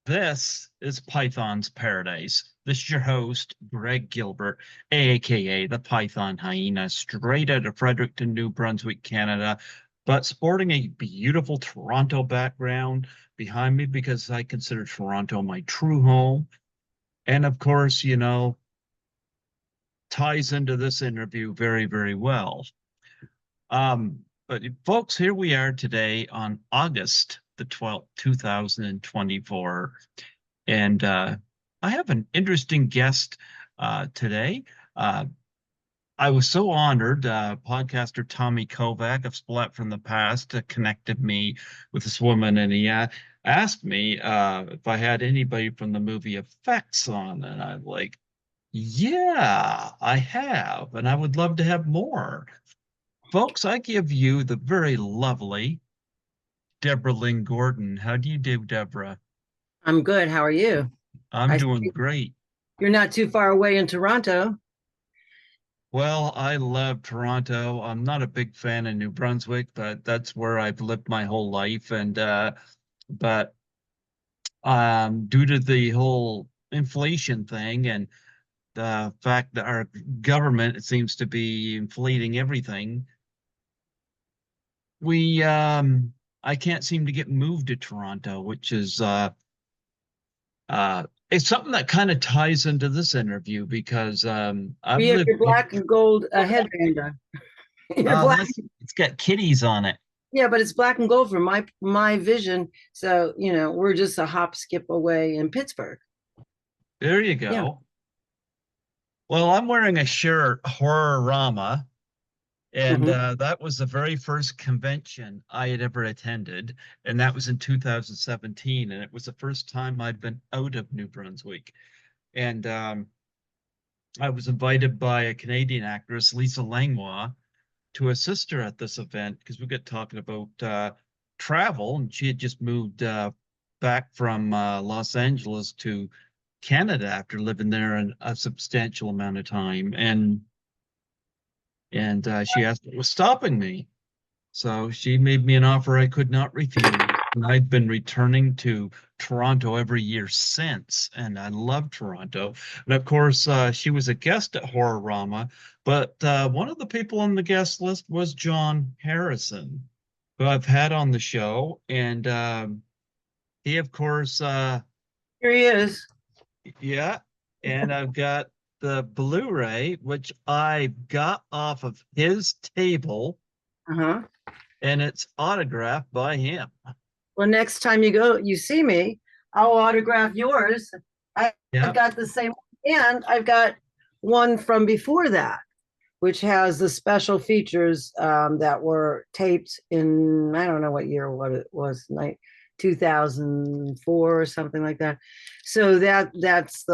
This is Python's Paradise. This is your host, Greg Gilbert, aka the Python Hyena, straight out of Fredericton, New Brunswick, Canada, but sporting a beautiful Toronto background behind me because I consider Toronto my true home. And of course, ties into this interview very, very well. But folks, here we are today on August the 12th, 2024. And I have an interesting guest today. Uh, I was so honored. Podcaster Tommy Kovac of Splat from the Past connected me with this woman, and he asked me if I had anybody from the movie Effects on. And I'm like, yeah, I have, and I would love to have more. Folks, I give you the very lovely Debra Lynn Gordon. How do you do, Deborah? I'm good. How are you? I'm I doing see great. you're not too far away in Toronto. Well, I love Toronto. I'm not a big fan of New Brunswick, but that's where I've lived my whole life. And but due to the whole inflation thing and the fact that our government seems to be inflating everything, we I can't seem to get moved to Toronto, which is it's something that kind of ties into this interview because I've You have lived your black and gold headband on. You're black. it's got kitties on it. Yeah, but it's black and gold from my vision. So, we're just a hop skip away in Pittsburgh. There you Yeah. go. Well, I'm wearing a shirt, Horrorama, and Hmm. that was the very first convention I had ever attended, and that was in 2017, and it was the first time I'd been out of New Brunswick. And I was invited by a Canadian actress, Lisa Langlois, to assist her at this event because we got talking about travel, and she had just moved back from Los Angeles to Canada after living there a substantial amount of time, and she asked what was stopping me. So she made me an offer I could not refuse. And I've been returning to Toronto every year since, and I love Toronto. And of course, she was a guest at Horrorama, but one of the people on the guest list was John Harrison, who I've had on the show. And he, of course, Here he is. yeah, and I've got the Blu-ray, which I got off of his table, Uh-huh. and it's autographed by him. Well, next time you see me, I'll autograph yours. I've Yeah. got the same, and I've got one from before that, which has the special features that were taped in, I don't know what year, what it was, 2004 or something like that. So that's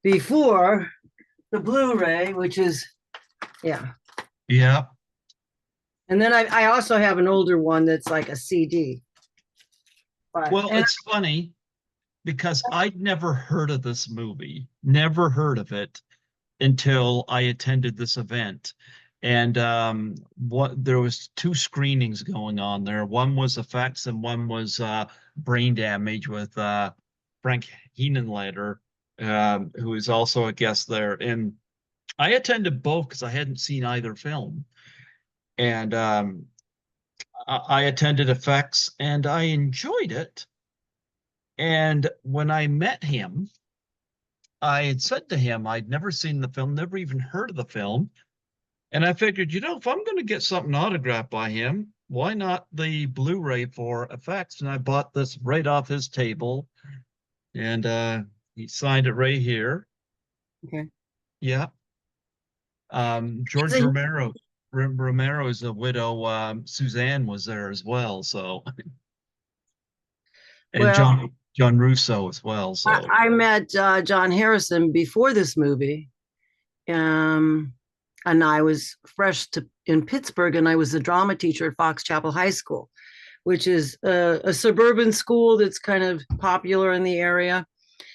before the Blu-ray, which is, yeah. Yeah. And then I also have an older one that's like a CD. But Well, and it's funny because I'd never heard of this movie, never heard of it until I attended this event. And what there was two screenings going on there. One was effects and one was brain damage with Frank Heenenleiter, who is also a guest there. And I attended both because I hadn't seen either film. And I attended effects and I enjoyed it. And when I met him, I had said to him I'd never seen the film, never even heard of the film. And I figured, if I'm going to get something autographed by him, why not the Blu-ray for effects? And I bought this right off his table, and he signed it right here. okay. Yeah. George Romero is a widow. Suzanne was there as well. So, and Well, John Russo as well. So, I met John Harrison before this movie, um, and I was in Pittsburgh, and I was a drama teacher at Fox Chapel High School, which is a suburban school that's kind of popular in the area.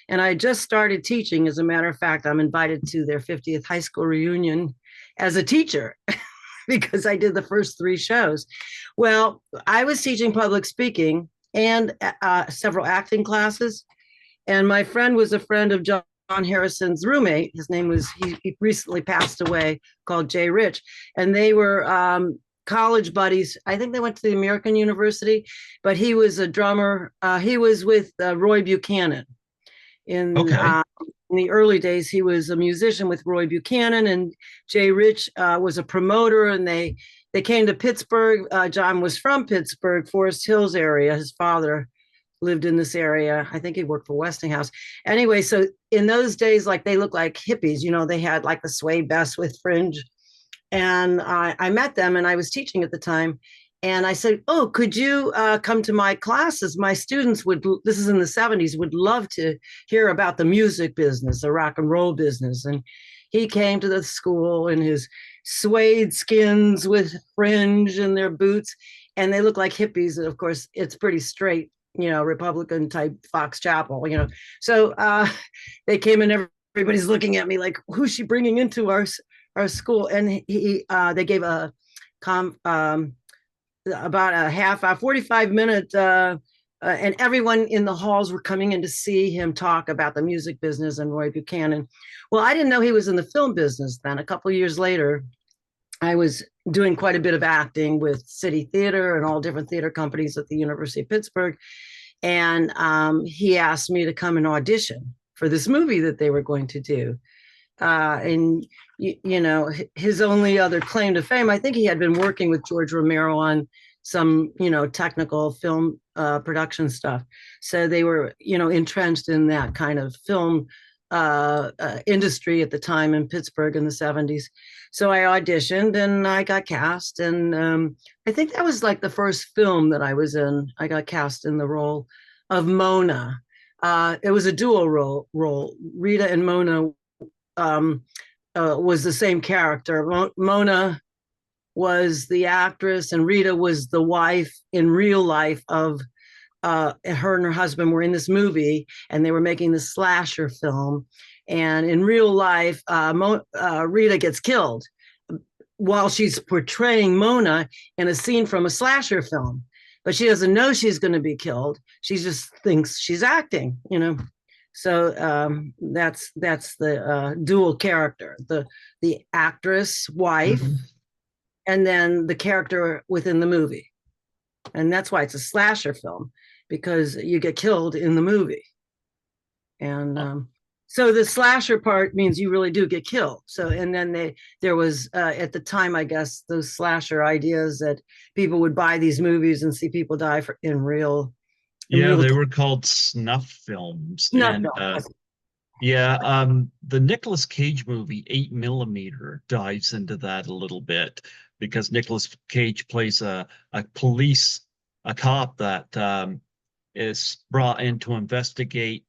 And I just started teaching. As a matter of fact, I'm invited to their 50th high school reunion as a teacher because I did the first three shows. Well, I was teaching public speaking, and several acting classes. And my friend was a friend of John Harrison's roommate. His name was, he recently passed away, called Jay Rich. And they were college buddies. I think they went to the American University, but he was a drummer. He was with Roy Buchanan in Okay. in the early days. He was a musician with Roy Buchanan, and Jay Rich was a promoter, and they came to Pittsburgh. John was from Pittsburgh, Forest Hills area. His father lived in this area. I think he worked for Westinghouse. Anyway, so in those days, like they looked like hippies. You know, they had like the suede vest with fringe. And I met them, and I was teaching at the time. And I said, "Oh, could you come to my classes? My students would, this is in the 70s, would love to hear about the music business, the rock and roll business." And he came to the school in his suede skins with fringe and their boots, and they look like hippies. And of course, it's pretty straight, you know, Republican type Fox Chapel, you know. So they came in, everybody's looking at me like, who's she bringing into our school? And they gave a about a half a 45-minute and everyone in the halls were coming in to see him talk about the music business and Roy Buchanan. Well, I didn't know he was in the film business then. A couple of years later, I was doing quite a bit of acting with City Theater and all different theater companies at the University of Pittsburgh. And he asked me to come and audition for this movie that they were going to do. And you know, his only other claim to fame, I think he had been working with George Romero on some, you know, technical film production stuff. So they were, you know, entrenched in that kind of film industry at the time in Pittsburgh in the 70s. So I auditioned and I got cast. And I think that was like the first film that I was in. I got cast in the role of Mona. It was a dual role. Rita and Mona was the same character. Mona was the actress, and Rita was the wife in real life of her and her husband were in this movie, and they were making this slasher film. And in real life, Rita gets killed while she's portraying Mona in a scene from a slasher film. But she doesn't know she's going to be killed. She just thinks she's acting, you know. So that's the dual character, the actress wife, Mhm. and then the character within the movie. And that's why it's a slasher film, because you get killed in the movie. And so the slasher part means you really do get killed. So, and then there was at the time, I guess, those slasher ideas that people would buy these movies and see people die in Yeah, real they were called snuff films. snuff And film. yeah, the Nicolas Cage movie, 8 mm, dives into that a little bit because Nicolas Cage plays a cop that is brought in to investigate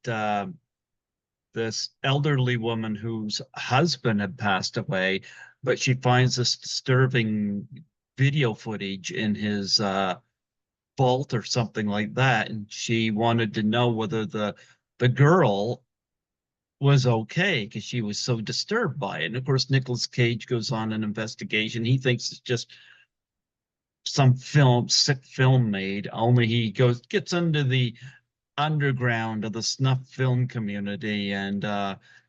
this elderly woman whose husband had passed away, but she finds this disturbing video footage in his vault or something like that, and she wanted to know whether the girl was okay because she was so disturbed by it. And of course, Nicolas Cage goes on an investigation. He thinks it's just some sick film made, only he gets into the underground of the snuff film community, and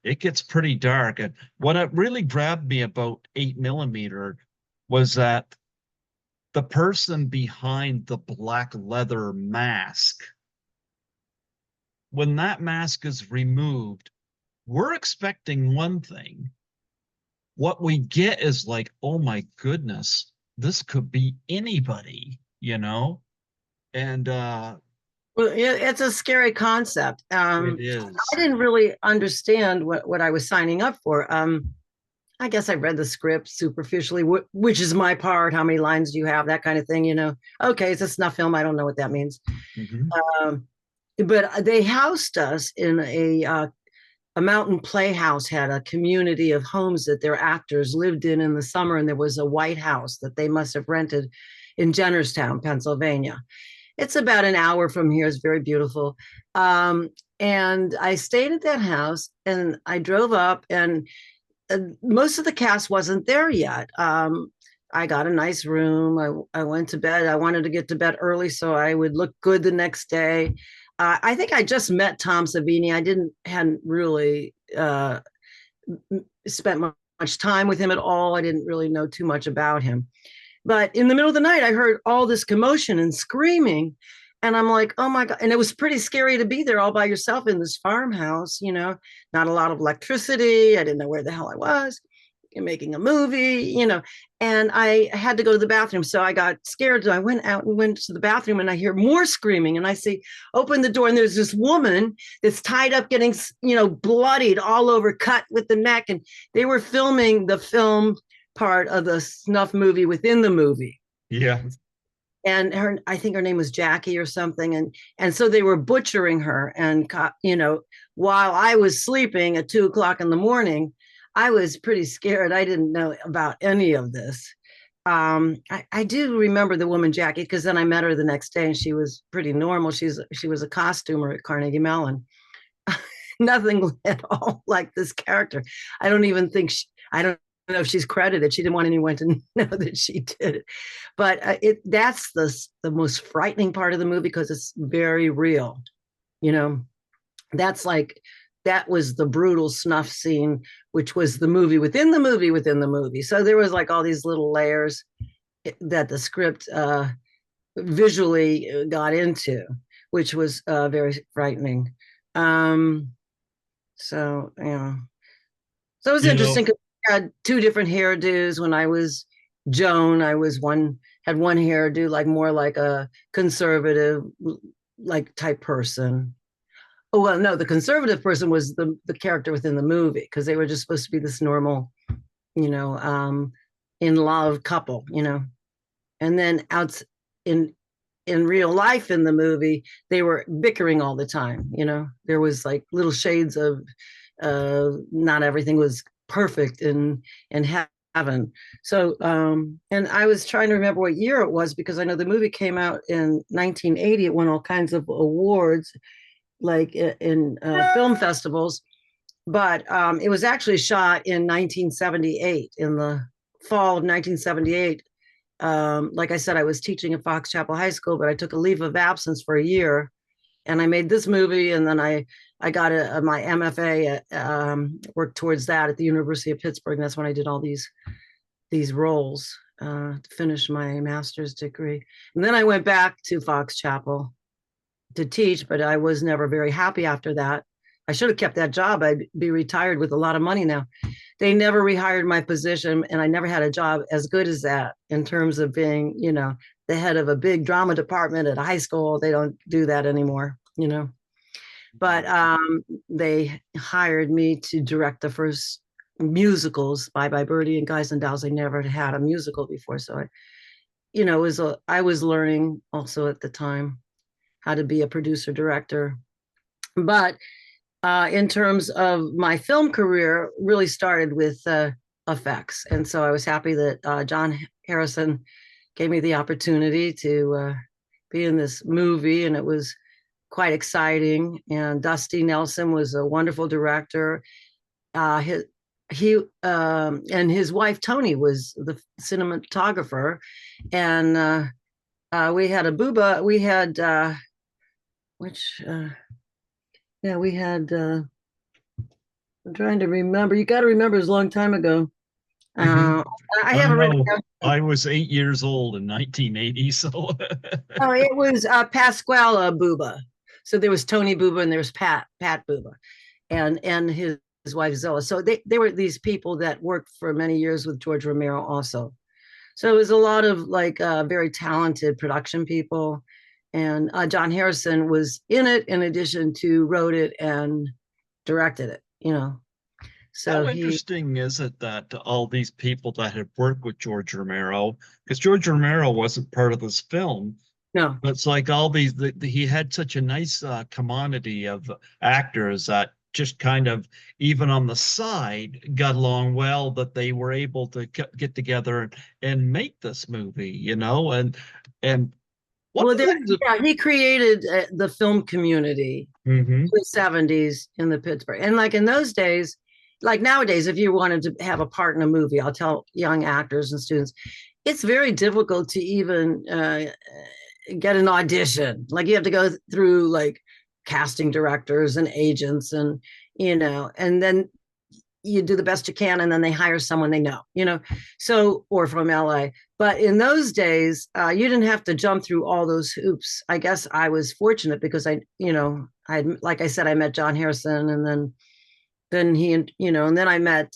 it gets pretty dark. And what it really grabbed me about 8 mm was that the person behind the black leather mask, when that mask is removed, we're expecting one thing. What we get is like, oh my goodness, this could be anybody, you know? And Well, it's a scary concept. it I is. didn't really understand what I was signing up for. I guess I read the script superficially, which is my part. How many lines do you have? That kind of thing, you know. Okay, it's a snuff film. I don't know what that means. Mhm. Um, but they housed us in a mountain playhouse, had a community of homes that their actors lived in the summer, and there was a White House that they must have rented in Jennerstown, Pennsylvania. It's about an hour from here. It's very beautiful. And I stayed at that house, and I drove up, and most of the cast wasn't there yet. I got a nice room. I went to bed. I wanted to get to bed early so I would look good the next day. I think I just met Tom Savini. I hadn't really spent much time with him at all. I didn't really know too much about him. But in the middle of the night, I heard all this commotion and screaming. And I'm like, oh my God. And it was pretty scary to be there all by yourself in this farmhouse, not a lot of electricity. I didn't know where the hell I was. You're making a movie. And I had to go to the bathroom. So I got scared. So I went out and went to the bathroom and I hear more screaming. And I see, open the door, and there's this woman that's tied up, getting, bloodied all over, cut with the neck. And they were filming the film part of the snuff movie within the movie. Yeah. And I think her name was Jackie or something. And so they were butchering her. And, while I was sleeping at 2 o'clock in the morning, I was pretty scared. I didn't know about any of this. I do remember the woman Jackie, because then I met her the next day and she was pretty normal. She was a costumer at Carnegie Mellon. Nothing at all like this character. I don't even think I don't know if she's credited. She didn't want anyone to know that she did it. But that's the most frightening part of the movie, because it's very real. That's like, that was the brutal snuff scene, which was the movie within the movie within the movie. So there was like all these little layers that the script visually got into, which was very frightening. So it was interesting, because I had two different hairdos. When I was Joan, I had one hairdo, like more like a conservative like type person. Oh, well, no, the conservative person was the character within the movie, because they were just supposed to be this normal, in love couple, and then out in real life in the movie, they were bickering all the time. There was like little shades of not everything was perfect in heaven. So, and I was trying to remember what year it was, because I know the movie came out in 1980. It won all kinds of awards, like in film festivals, but it was actually shot in 1978, in the fall of 1978. Like I said, I was teaching at Fox Chapel High School, but I took a leave of absence for a year, and I made this movie, and then I got my MFA, worked towards that at the University of Pittsburgh, and that's when I did all these roles to finish my master's degree. And then I went back to Fox Chapel to teach, but I was never very happy after that. I should have kept that job. I'd be retired with a lot of money now. They never rehired my position, and I never had a job as good as that in terms of being, the head of a big drama department at a high school. They don't do that anymore, But they hired me to direct the first musicals, Bye Bye Birdie and Guys and Dolls. I never had a musical before, so I was learning also at the time how to be a producer director. But in terms of my film career, really started with effects. And so I was happy that John Harrison gave me the opportunity to be in this movie, and it was quite exciting. And Dusty Nelson was a wonderful director. He and his wife Tony was the cinematographer, and we had a booba. We had we had I'm trying to remember. You got to remember, it was a long time ago. I have it written down. I was 8 years old in 1980, so Oh, it was Pasquale Booba. So there was Tony Booba and there was Pat Booba, and his wife Zilla. So they were these people that worked for many years with George Romero also. So it was a lot of like very talented production people. And John Harrison was in it, in addition to wrote it and directed it, So how interesting is it that all these people that had worked with George Romero, because George Romero wasn't part of this film, no, but it's like all these, he had such a nice commodity of actors that just kind of, even on the side, got along well, that they were able to get together and make this movie, and well, he created the film community in the 70s in the Pittsburgh. And like in those days, like nowadays, if you wanted to have a part in a movie, I'll tell young actors and students, it's very difficult to even get an audition. Like you have to go through like casting directors and agents and and then you do the best you can and then they hire someone they know. So or from LA. But in those days, you didn't have to jump through all those hoops. I guess I was fortunate because I like I said, I met John Harrison, and then he and then I met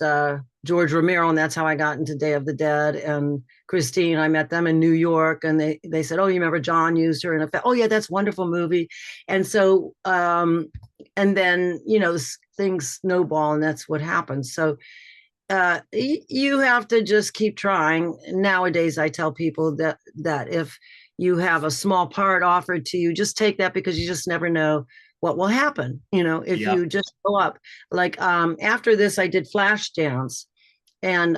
George Romero, and that's how I got into Day of the Dead. And Christine, I met them in New York, and they said, "Oh, you remember John used her in a?" Oh, yeah, that's a wonderful movie. And so, and then things snowball, and that's what happens. So you have to just keep trying. Nowadays, I tell people that if you have a small part offered to you, just take that, because you just never know what will happen. If Yep. you just go up. Like after this, I did Flashdance, and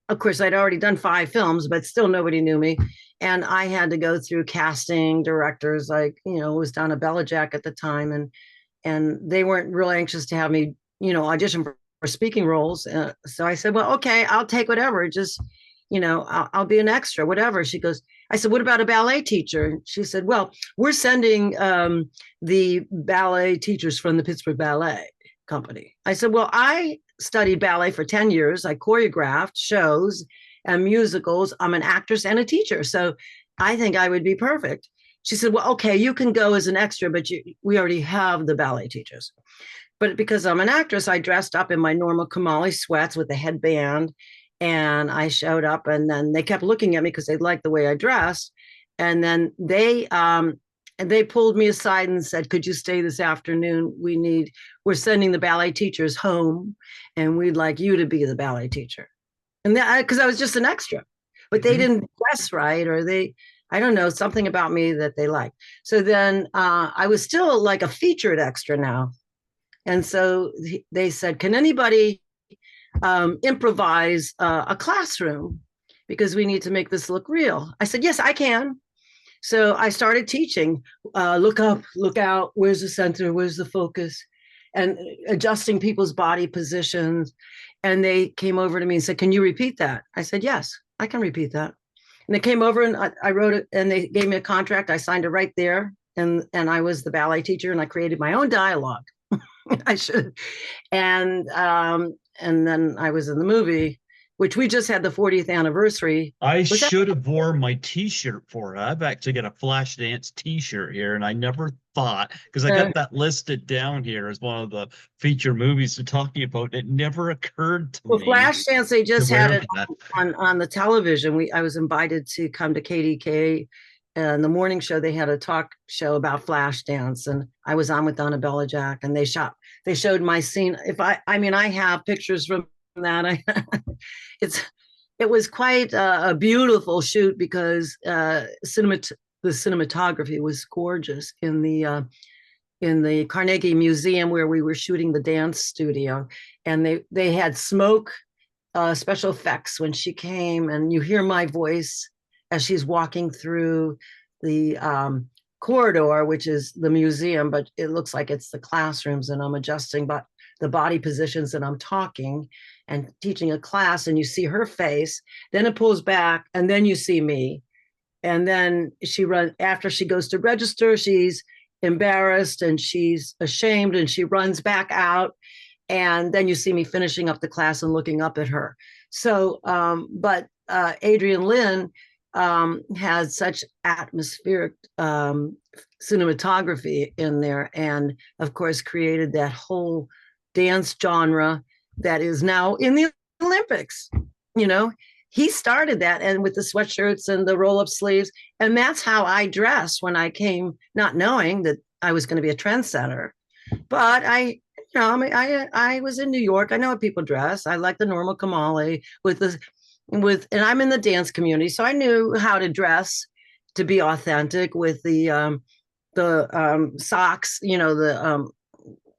of course, I'd already done 5 films, but still nobody knew me. And I had to go through casting directors, like, it was Donna Belichick at the time. And they weren't real anxious to have me, audition for speaking roles. So I said, well, okay, I'll take whatever. Just, I'll be an extra, whatever. She goes, I said, what about a ballet teacher? And she said, well, we're sending the ballet teachers from the Pittsburgh Ballet Company. I said, well, I studied ballet for 10 years. I choreographed shows and musicals. I'm an actress and a teacher. So I think I would be perfect. She said, well, okay, you can go as an extra, but we already have the ballet teachers. But because I'm an actress, I dressed up in my normal Kamali sweats with a headband, and I showed up, and then they kept looking at me because they liked the way I dressed. And then they pulled me aside and said, could you stay this afternoon? We're sending the ballet teachers home, and we'd like you to be the ballet teacher. And that, because I was just an extra, but they didn't dress right, or I don't know, something about me that they liked. So then I was still like a featured extra now. And so they said, can anybody improvise a classroom? Because we need to make this look real. I said, yes, I can. So I started teaching, look up, look out, where's the center, where's the focus, and adjusting people's body positions. And they came over to me and said, can you repeat that? I said, yes, I can repeat that. And they came over, and I wrote it, and they gave me a contract. I signed it right there. And I was the ballet teacher, and I created my own dialogue. I should. And then I was in the movie, which we just had the 40th anniversary. I Was that? should have worn my t-shirt for it. I've actually got a Flashdance t-shirt here, and I never thought, because I Uh, got that listed down here as one of the feature movies we're talking about. It never occurred to well, me Flashdance, they to just had wear it that. on the television. I was invited to come to KDK, and the morning show. They had a talk show about Flashdance, and I was on with Donna Belichick, and they showed my scene. I mean, I have pictures from that. It's it was quite a beautiful shoot, because the cinematography was gorgeous in the Carnegie Museum, where we were shooting the dance studio, and they had smoke special effects when she came, and you hear my voice as she's walking through the corridor, which is the museum, but it looks like it's the classrooms, and I'm adjusting but the body positions, and I'm talking and teaching a class, and you see her face, then it pulls back, and then you see me. And then after she goes to register, she's embarrassed and she's ashamed, and she runs back out, and then you see me finishing up the class and looking up at her. So but Adrian Lynn had such atmospheric cinematography in there, and of course created that whole dance genre that is now in the Olympics. you know he started that, and with the sweatshirts and the roll-up sleeves, and that's how I dressed when I came, not knowing that I was going to be a trendsetter. But I mean, I was in New York. I know how people dress. I like the normal kamali and I'm in the dance community, so I knew how to dress to be authentic with the socks, the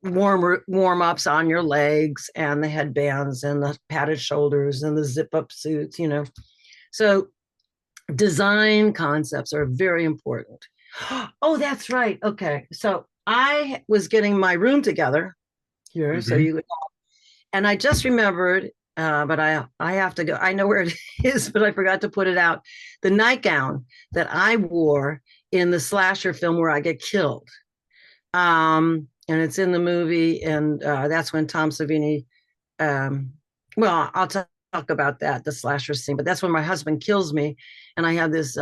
warm ups on your legs, and the headbands, and the padded shoulders, and the zip up suits. So design concepts are very important. Oh, that's right. Okay, so I was getting my room together here, so Hmm. and I just remembered. but I have to go. I know where it is, but I forgot to put it out. The nightgown that I wore in the slasher film where I get killed. And it's in the movie, and that's when Tom Savini. Um, well, I'll talk about that, the slasher scene, but that's when my husband kills me, and I have this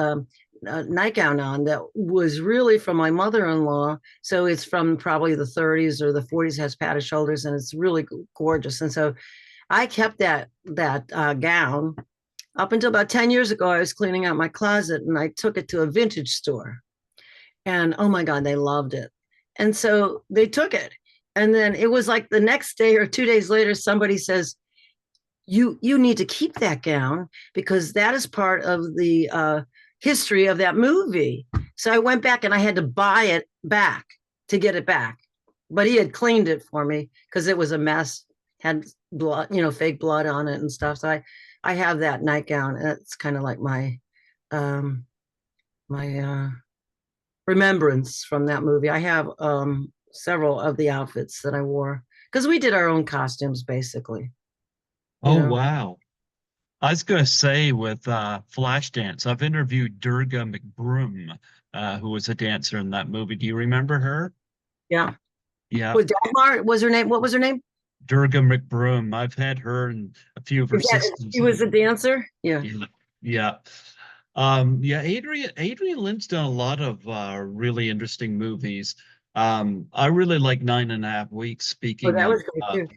nightgown on that was really from my mother-in-law. So it's from probably the 30s or the 40s, has padded shoulders, and it's really gorgeous. And so I kept that gown up until about 10 years ago. I was cleaning out my closet and I took it to a vintage store. And oh my God, they loved it. And so they took it. And then it was like the next day or 2 days later, somebody says, you need to keep that gown because that is part of the history of that movie. So I went back and I had to buy it back to get it back. But he had cleaned it for me because it was a mess, had blood, fake blood on it and stuff. So I have that nightgown. It's kind of like my remembrance from that movie. I have several of the outfits that I wore because we did our own costumes basically, you Oh, know. wow. I was going to say with Flashdance, I've interviewed Durga McBroom, who was a dancer in that movie. Do you remember her? Yeah. Yeah, Was Dagmar was her name? What was her name? Durga McBroom. I've had her and a few of her Is that sisters. she was a dancer? Yeah. Yeah, yeah. Yeah, Adrian Lynn's done a lot of really interesting movies. I really like 9.5 Weeks. Oh, Speaking that of, was great too.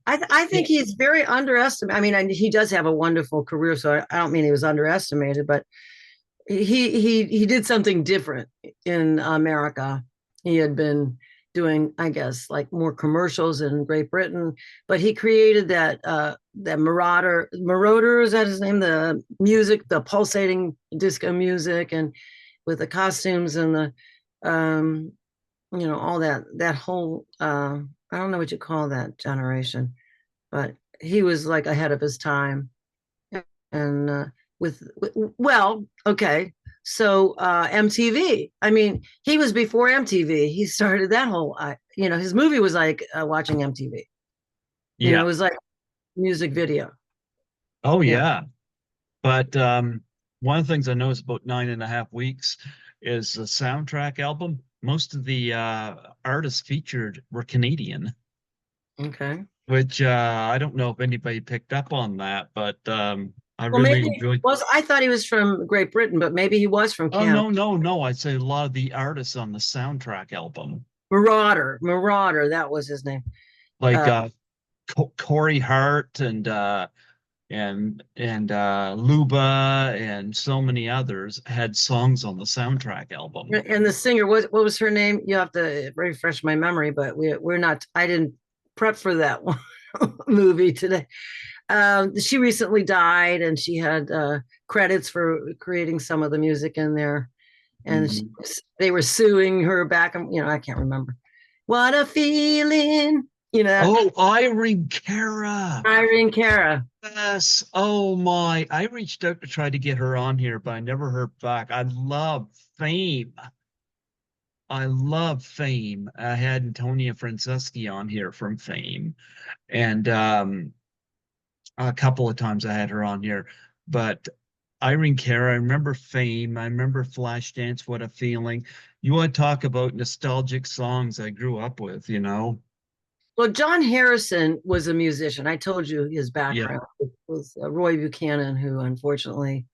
I yeah, think he's very underestimated. I mean, he does have a wonderful career, so I don't mean he was underestimated, but he did something different in America. He had been doing, I guess, like more commercials in Great Britain, but he created that Marauder, is that his name? The music, the pulsating disco music, and with the costumes and the um, all that whole I don't know what you call that generation, but he was like ahead of his time. And well, okay, so MTV, I mean, he was before MTV. He started that whole his movie was like watching MTV. It yeah. was like music video. Oh Yeah. yeah. But one of the things I noticed about 9.5 Weeks is the soundtrack album. Most of the artists featured were Canadian, Okay. which I don't know if anybody picked up on that, but I Well, really maybe enjoyed. was I thought he was from Great Britain, but maybe he was from Oh Canada. no, no, no! I'd say a lot of the artists on the soundtrack album, Marauder, that was his name. like Uh, Corey Hart and Luba and so many others had songs on the soundtrack album. and the singer, what was her name? You have to refresh my memory, but we're not. I didn't prep for that one movie today. She recently died, and she had credits for creating some of the music in there. And Mhm. they were suing her back. I can't remember. What a feeling, Oh, Irene Cara. Irene Cara. Yes. Oh my. I reached out to try to get her on here, but I never heard back. I love Fame. I love Fame. I had Antonia Franceschi on here from Fame. And a couple of times I had her on here. But Irene Cara, I remember Fame. I remember Flashdance, What a Feeling. You want to talk about nostalgic songs I grew up with, you know? Well, John Harrison was a musician. I told you his Yeah. background was Roy Buchanan, who unfortunately,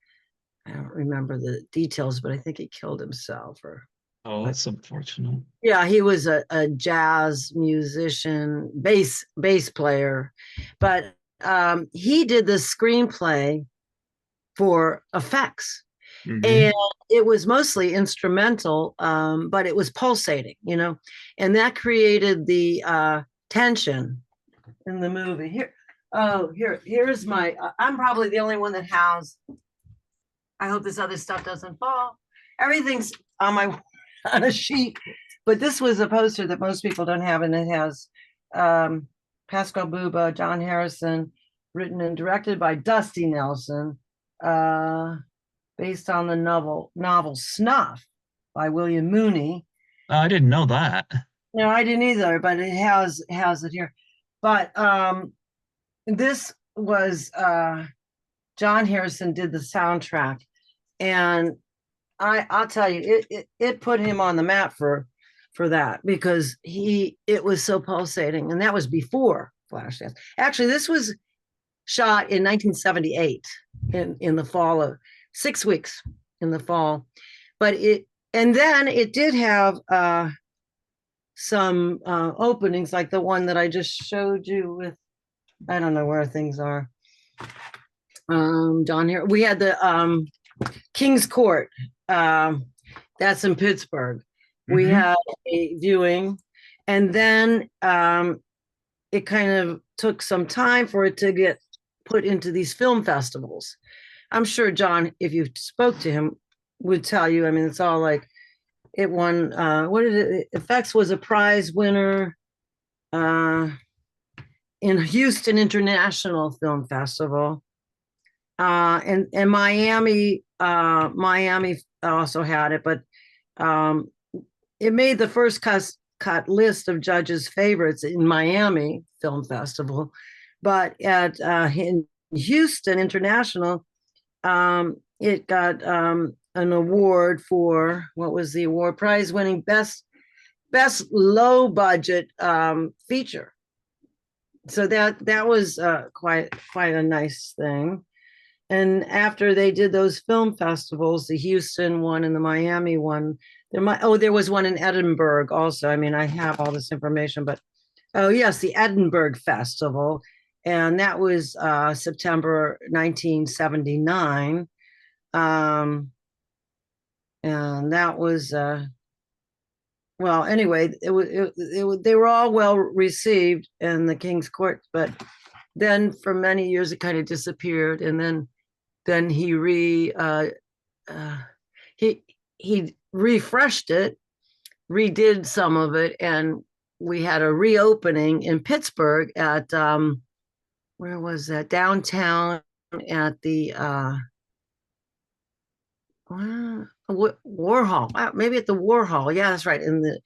I don't remember the details, but I think he killed himself. Or, Oh, but that's unfortunate. yeah, he was a jazz musician, bass player, but he did the screenplay for effects, Hmm. and it was mostly instrumental, but it was pulsating, and that created the tension in the movie. Here's my. I'm probably the only one that has. I hope this other stuff doesn't fall. Everything's on my on a sheet, but this was a poster that most people don't have, and it has um, Pascal Buba, John Harrison, written and directed by Dusty Nelson, uh, based on the novel Snuff by William Mooney. I didn't know that. No, I didn't either, but it has it here. But this was John Harrison did the soundtrack, and I'll tell you, it put him on the map for that, because it was so pulsating, and that was before Flashdance. Actually, this was shot in 1978 in the fall of 6 weeks in the fall, but and then it did have some openings like the one that I just showed you with, I don't know where things are. Down here, we had the King's Court. That's in Pittsburgh. We had a viewing, and then it kind of took some time for it to get put into these film festivals. I'm sure John, if you spoke to him, would tell you. I mean, it's all like it won. What did it? Effects was a prize winner in Houston International Film Festival, and Miami. Miami also had it, but it made the first cut list of judges' favorites in Miami Film Festival, but at in Houston International, it got an award for, what was the award? Prize winning best low budget feature. So that was quite a nice thing. And after they did those film festivals, the Houston one and the Miami one, there was one in Edinburgh also. I mean, I have all this information, but oh yes, the Edinburgh Festival, and that was September 1979, and that was well. Anyway, they were all well received in the King's Court, but then for many years it kind of disappeared, and then he refreshed it, redid some of it, and we had a reopening in Pittsburgh at where was that? Downtown at the Warhol. Maybe at the Warhol. Yeah, that's right, in the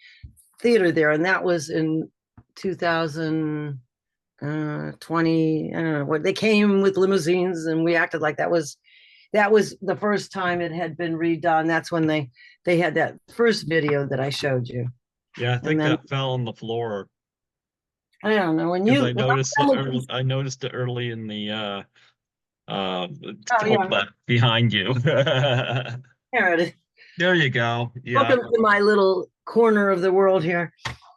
theater there, and that was in 2020. I don't know what, they came with limousines, and we acted like that was the first time it had been redone. That's when they had that first video that I showed you. Yeah, I think that fell on the floor. I don't know when I noticed it early in the behind you. There it is. There you go. Yeah. Welcome to my little corner of the world here.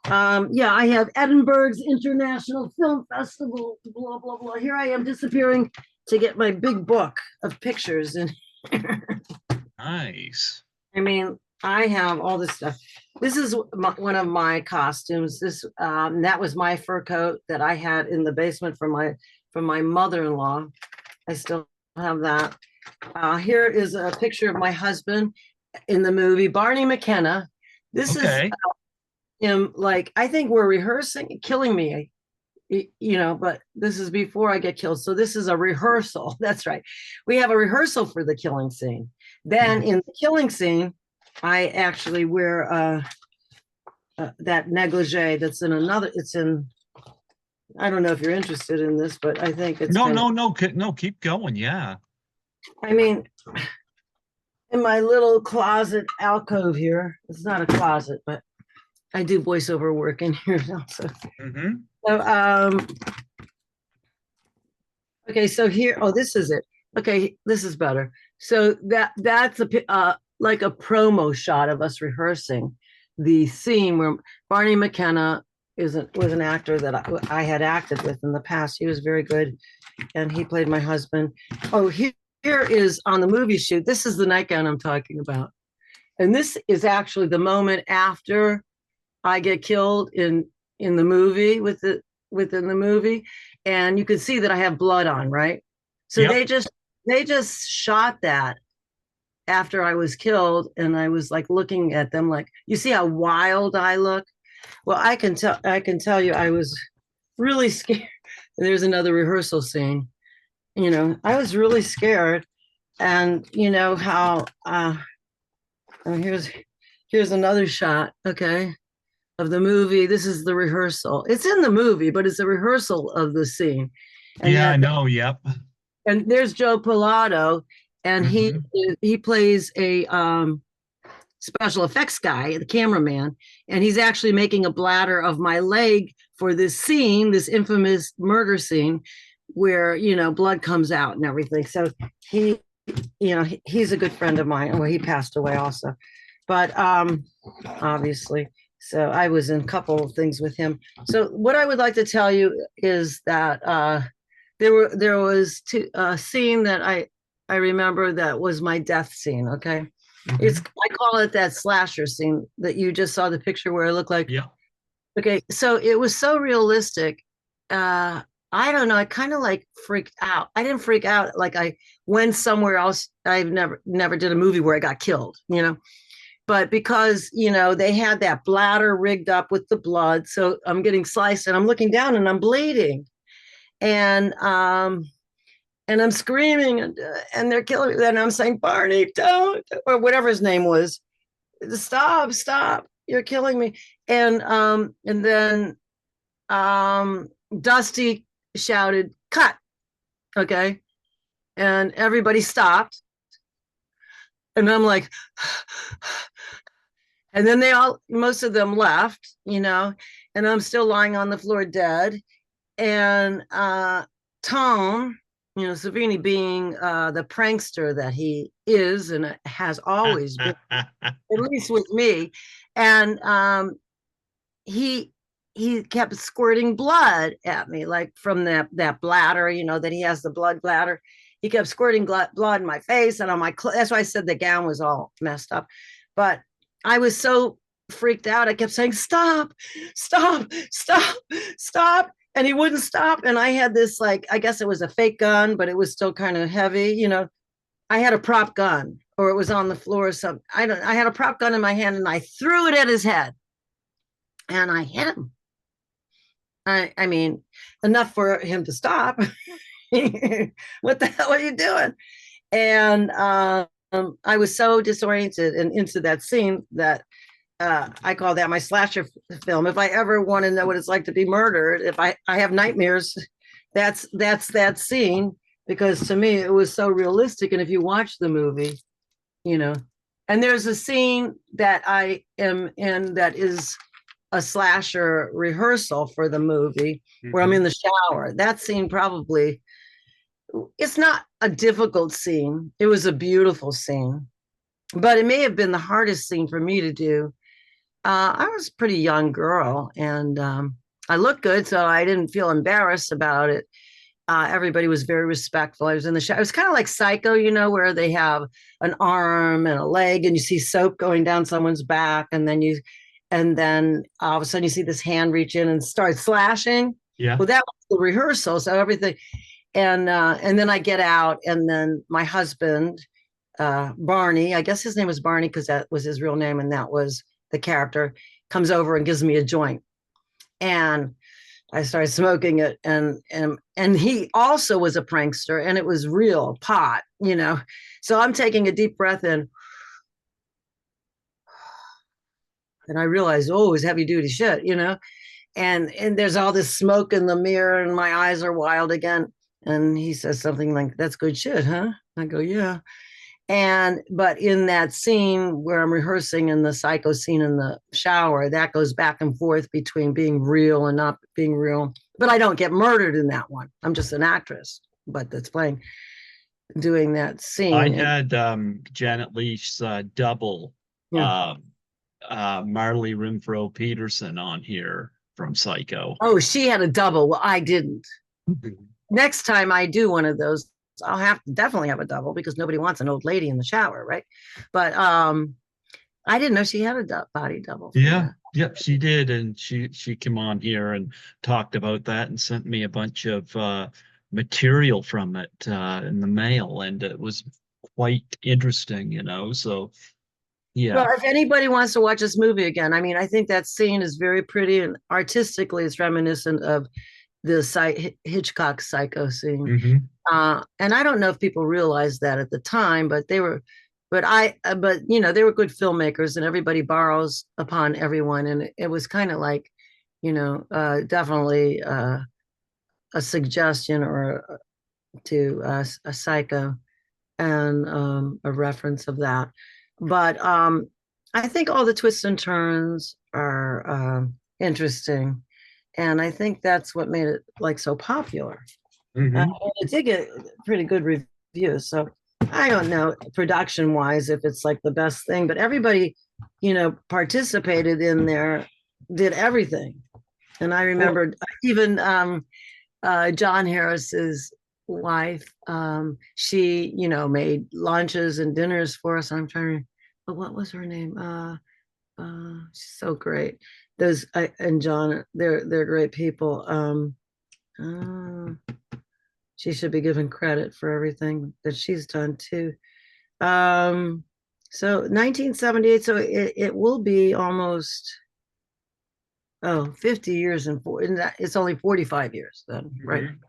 Yeah, I have Edinburgh's International Film Festival, blah, blah, blah. Here I am disappearing to get my big book of pictures. And nice. I mean, I have all this stuff. This is one of my costumes. That was my fur coat that I had in the basement from my mother-in-law. I still have that. Here is a picture of my husband in the movie Barney McKenna. This is him, like, I think we're rehearsing killing me, but this is before I get killed. So this is a rehearsal. That's right. We have a rehearsal for the killing scene. Then in the killing scene, I actually wear that negligee that's in another, I don't know if you're interested in this, but I think it's no, keep going. Yeah. I mean, in my little closet alcove here, it's not a closet, but I do voiceover work in here also. So, okay, so here, this is it. Okay, this is better. So that's like a promo shot of us rehearsing the scene where Barney McKenna was an actor that I had acted with in the past. He was very good, and he played my husband. Oh, here is on the movie shoot. This is the nightgown I'm talking about, and this is actually the moment after I get killed in the movie within the movie, and you can see that I have blood on, right? So they just shot that after I was killed, and I was like looking at them like, you see how wild I look? Well, I can tell you I was really scared. There's another rehearsal scene. I was really scared, and how here's another shot, okay, of the movie. This is the rehearsal. It's in the movie, but it's a rehearsal of the scene. And Yeah, I that know. Yep. and there's Joe Pilato, and Hmm. he plays a special effects guy, the cameraman, and he's actually making a bladder of my leg for this scene, this infamous murder scene, where blood comes out and everything. So he, he's a good friend of mine. Well, he passed away also, but obviously. So I was in a couple of things with him. So what I would like to tell you is that there was a scene that I remember that was my death scene. Okay, it's Hmm. I call it that slasher scene that you just saw the picture where it looked like. Yeah. Okay, so it was so realistic. Uh, I don't know. I kind of like freaked out. I didn't freak out like I went somewhere else. I've never did a movie where I got killed. But because they had that bladder rigged up with the blood, so I'm getting sliced and I'm looking down and I'm bleeding, and I'm screaming and they're killing me. And I'm saying, Barney, don't, or whatever his name was, stop, stop, you're killing me. And then Dusty shouted, cut. Okay. And everybody stopped. And I'm like, and then most of them left, and I'm still lying on the floor dead. And Tom, Savini being the prankster that he is and has always been, at least with me, and he he kept squirting blood at me, like from that bladder, that he has the blood bladder. He kept squirting blood in my face and on my that's why I said the gown was all messed up. But I was so freaked out. I kept saying, stop, stop, stop, stop. And he wouldn't stop. And I had this, like, I guess it was a fake gun, but it was still kind of heavy. I had a prop gun or it was on the floor or something. I had a prop gun in my hand and I threw it at his head and I hit him. I mean, enough for him to stop. What the hell are you doing? And I was so disoriented and into that scene that I call that my slasher film. If I ever want to know what it's like to be murdered, if I have nightmares, that's that scene, because to me it was so realistic. And if you watch the movie, you know, and there's a scene that I am in that is a slasher rehearsal for the movie where I'm in Hmm. the shower. That scene probably, it's not a difficult scene. It was a beautiful scene, but it may have been the hardest scene for me to do. I was a pretty young girl and I looked good, so I didn't feel embarrassed about it. Everybody was very respectful. I was in the shower. It was kind of like Psycho, where they have an arm and a leg, and you see soap going down someone's back, and then all of a sudden you see this hand reach in and start slashing. Yeah. Well, that was the rehearsal, so everything, and then I get out, and then my husband, Barney, I guess his name was Barney because that was his real name, and that was the character, comes over and gives me a joint, and I started smoking it, and he also was a prankster, and it was real pot. So I'm taking a deep breath in, and I realized, oh, it was heavy duty shit. And there's all this smoke in the mirror, and my eyes are wild again. And he says something like, "That's good shit, huh?" I go, "Yeah." But in that scene where I'm rehearsing in the psycho scene in the shower, that goes back and forth between being real and not being real. But I don't get murdered in that one. I'm just an actress, but that's playing, doing that I scene. And had Janet Leigh's double, yeah. uh, Marley Renfro Peterson on here from Psycho. Oh, she had a double. Well, I didn't. Next time I do one of those, I'll have to definitely have a double because nobody wants an old lady in the shower, right? But I didn't know she had a body double for Yeah, that. yep, she did, and she came on here and talked about that and sent me a bunch of material from it in the mail, and it was quite interesting. So Well, yeah. if anybody wants to watch this movie again, I mean, I think that scene is very pretty and artistically it's reminiscent of the Hitchcock Psycho scene. Hmm. And I don't know if people realized that at the time, but they were good filmmakers, and everybody borrows upon everyone, and it was kind of like, definitely a suggestion or to a psycho and a reference of that. But I think all the twists and turns are interesting, and I think that's what made it like so popular. Hmm. It did get pretty good reviews, so I don't know production wise if it's like the best thing, but everybody, participated in there, did everything, and I Well, remembered even John Harris's wife. She, made lunches and dinners for us. I'm trying to, but what was her name? She's so great. Those and John, they're great people. She should be given credit for everything that she's done too. Um, so 1978. So it will be almost 50 years and it's only 45 years then, right? mhm.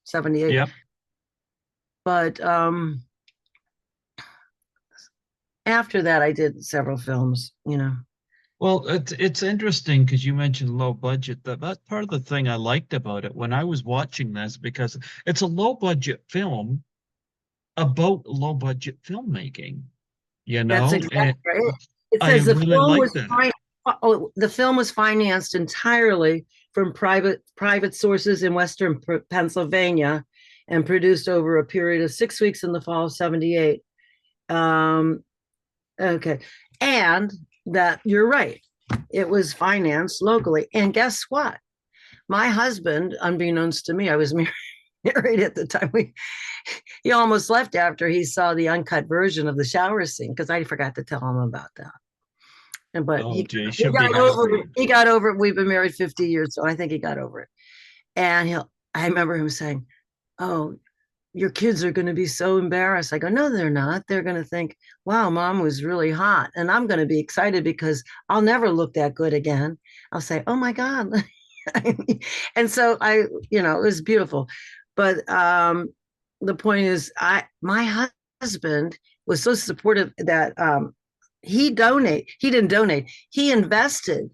78. Yep. But after that, I did several films. Well, it's interesting because you mentioned low budget. That's part of the thing I liked about it when I was watching this because it's a low budget film about low budget filmmaking, That's and exactly right. It I says the really film like was that. the film was financed entirely from private sources in Western Pennsylvania and produced over a period of 6 weeks in the fall of 78. Um, okay. And that you're right. It was financed locally. And guess what? My husband, unbeknownst to me, I was married at the time. He almost left after he saw the uncut version of the shower scene because I forgot to tell him about that. And but Oh, he gee, he she'll be got over happy. it. He got over it. We've been married 50 years, so I think he got over it. And I remember him saying, "Oh, your kids are going to be so embarrassed." I go, "No, they're not. They're going to think, wow, mom was really hot." And I'm going to be excited because I'll never look that good again. I'll say, "Oh my God." And so it was beautiful. But the point is, my husband was so supportive that he didn't donate. He invested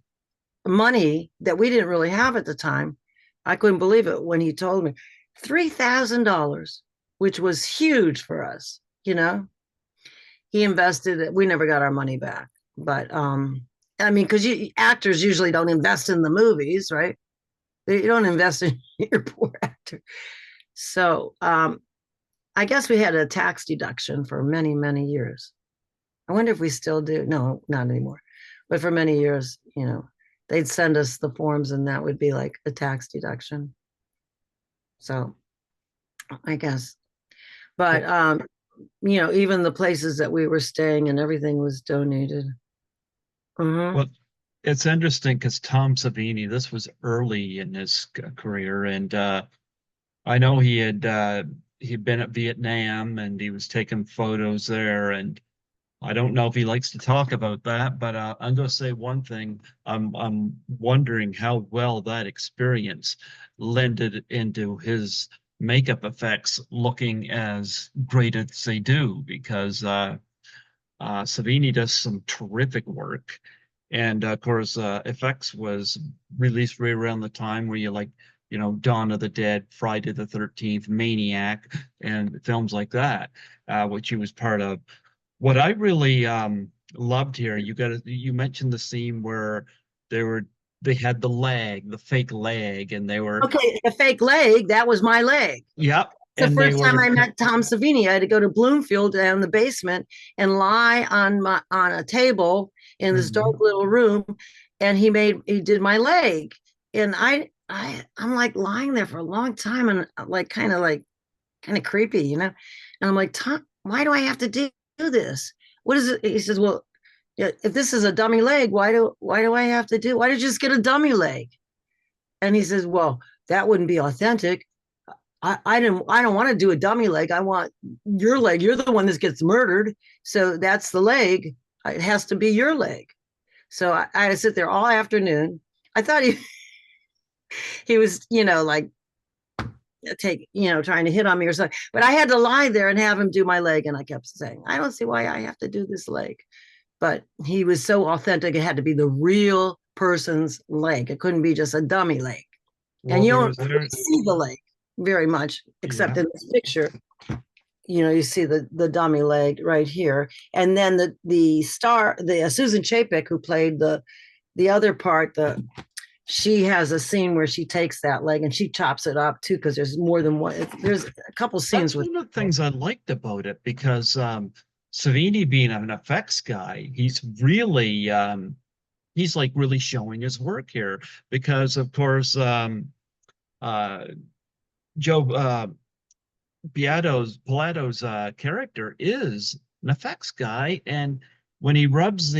money that we didn't really have at the time. I couldn't believe it when he told me $3,000, which was huge for us. He invested it. We never got our money back, but I mean, because actors usually don't invest in the movies, right? You don't invest in your poor actor. So I guess we had a tax deduction for many, many years. I wonder if we still do. No, not anymore. But for many years, they'd send us the forms and that would be like a tax deduction. So I guess. But Well, even the places that we were staying and everything was donated. Hmm. well, it's interesting because Tom Savini, this was early in his career, and I know he'd been at Vietnam and he was taking photos there, and I don't know if he likes to talk about that, but I'm going to say one thing. I'm wondering how well that experience lended into his makeup effects looking as great as they do, because Savini does some terrific work. And of course, Effects was released right around the time where Dawn of the Dead, Friday the 13th, Maniac, and films like that, which he was part of. What I really loved here, you mentioned the scene where they were they had the fake leg, and they were, Okay, the fake leg, that was my leg. yep, It's the and they first time were, I met Tom Savini. I had to go to Bloomfield down the basement and lie on a table in this dark mhm. little room, and he did my leg, and I'm like lying there for a long time and like kind of creepy. And I'm like, Tom, why do I have to do this? What is it? He says, well, yeah, if this is a dummy leg, why do I have to do? Why did you just get a dummy leg? And he says, well, that wouldn't be authentic. I don't want to do a dummy leg. I want your leg. You're the one that gets murdered. So that's the leg. It has to be your leg. So I had to sit there all afternoon. I thought he was, like trying to hit on me or something. But I had to lie there and have him do my leg. And I kept saying, I don't see why I have to do this leg. But he was so authentic. It had to be the real person's leg. It couldn't be just a dummy leg. And Well, you there don't was really there. see the leg very much, except Yeah. in this picture. You see the dummy leg right here, and then the star, the Susan Chapek, who played the other part, she has a scene where she takes that leg and she chops it up too, because there's more than one. There's a couple scenes That's with. one of the things I liked about it because Savini being an effects guy, he's like really showing his work here because of course uh Joe Piato's character is an effects guy, and when he rubs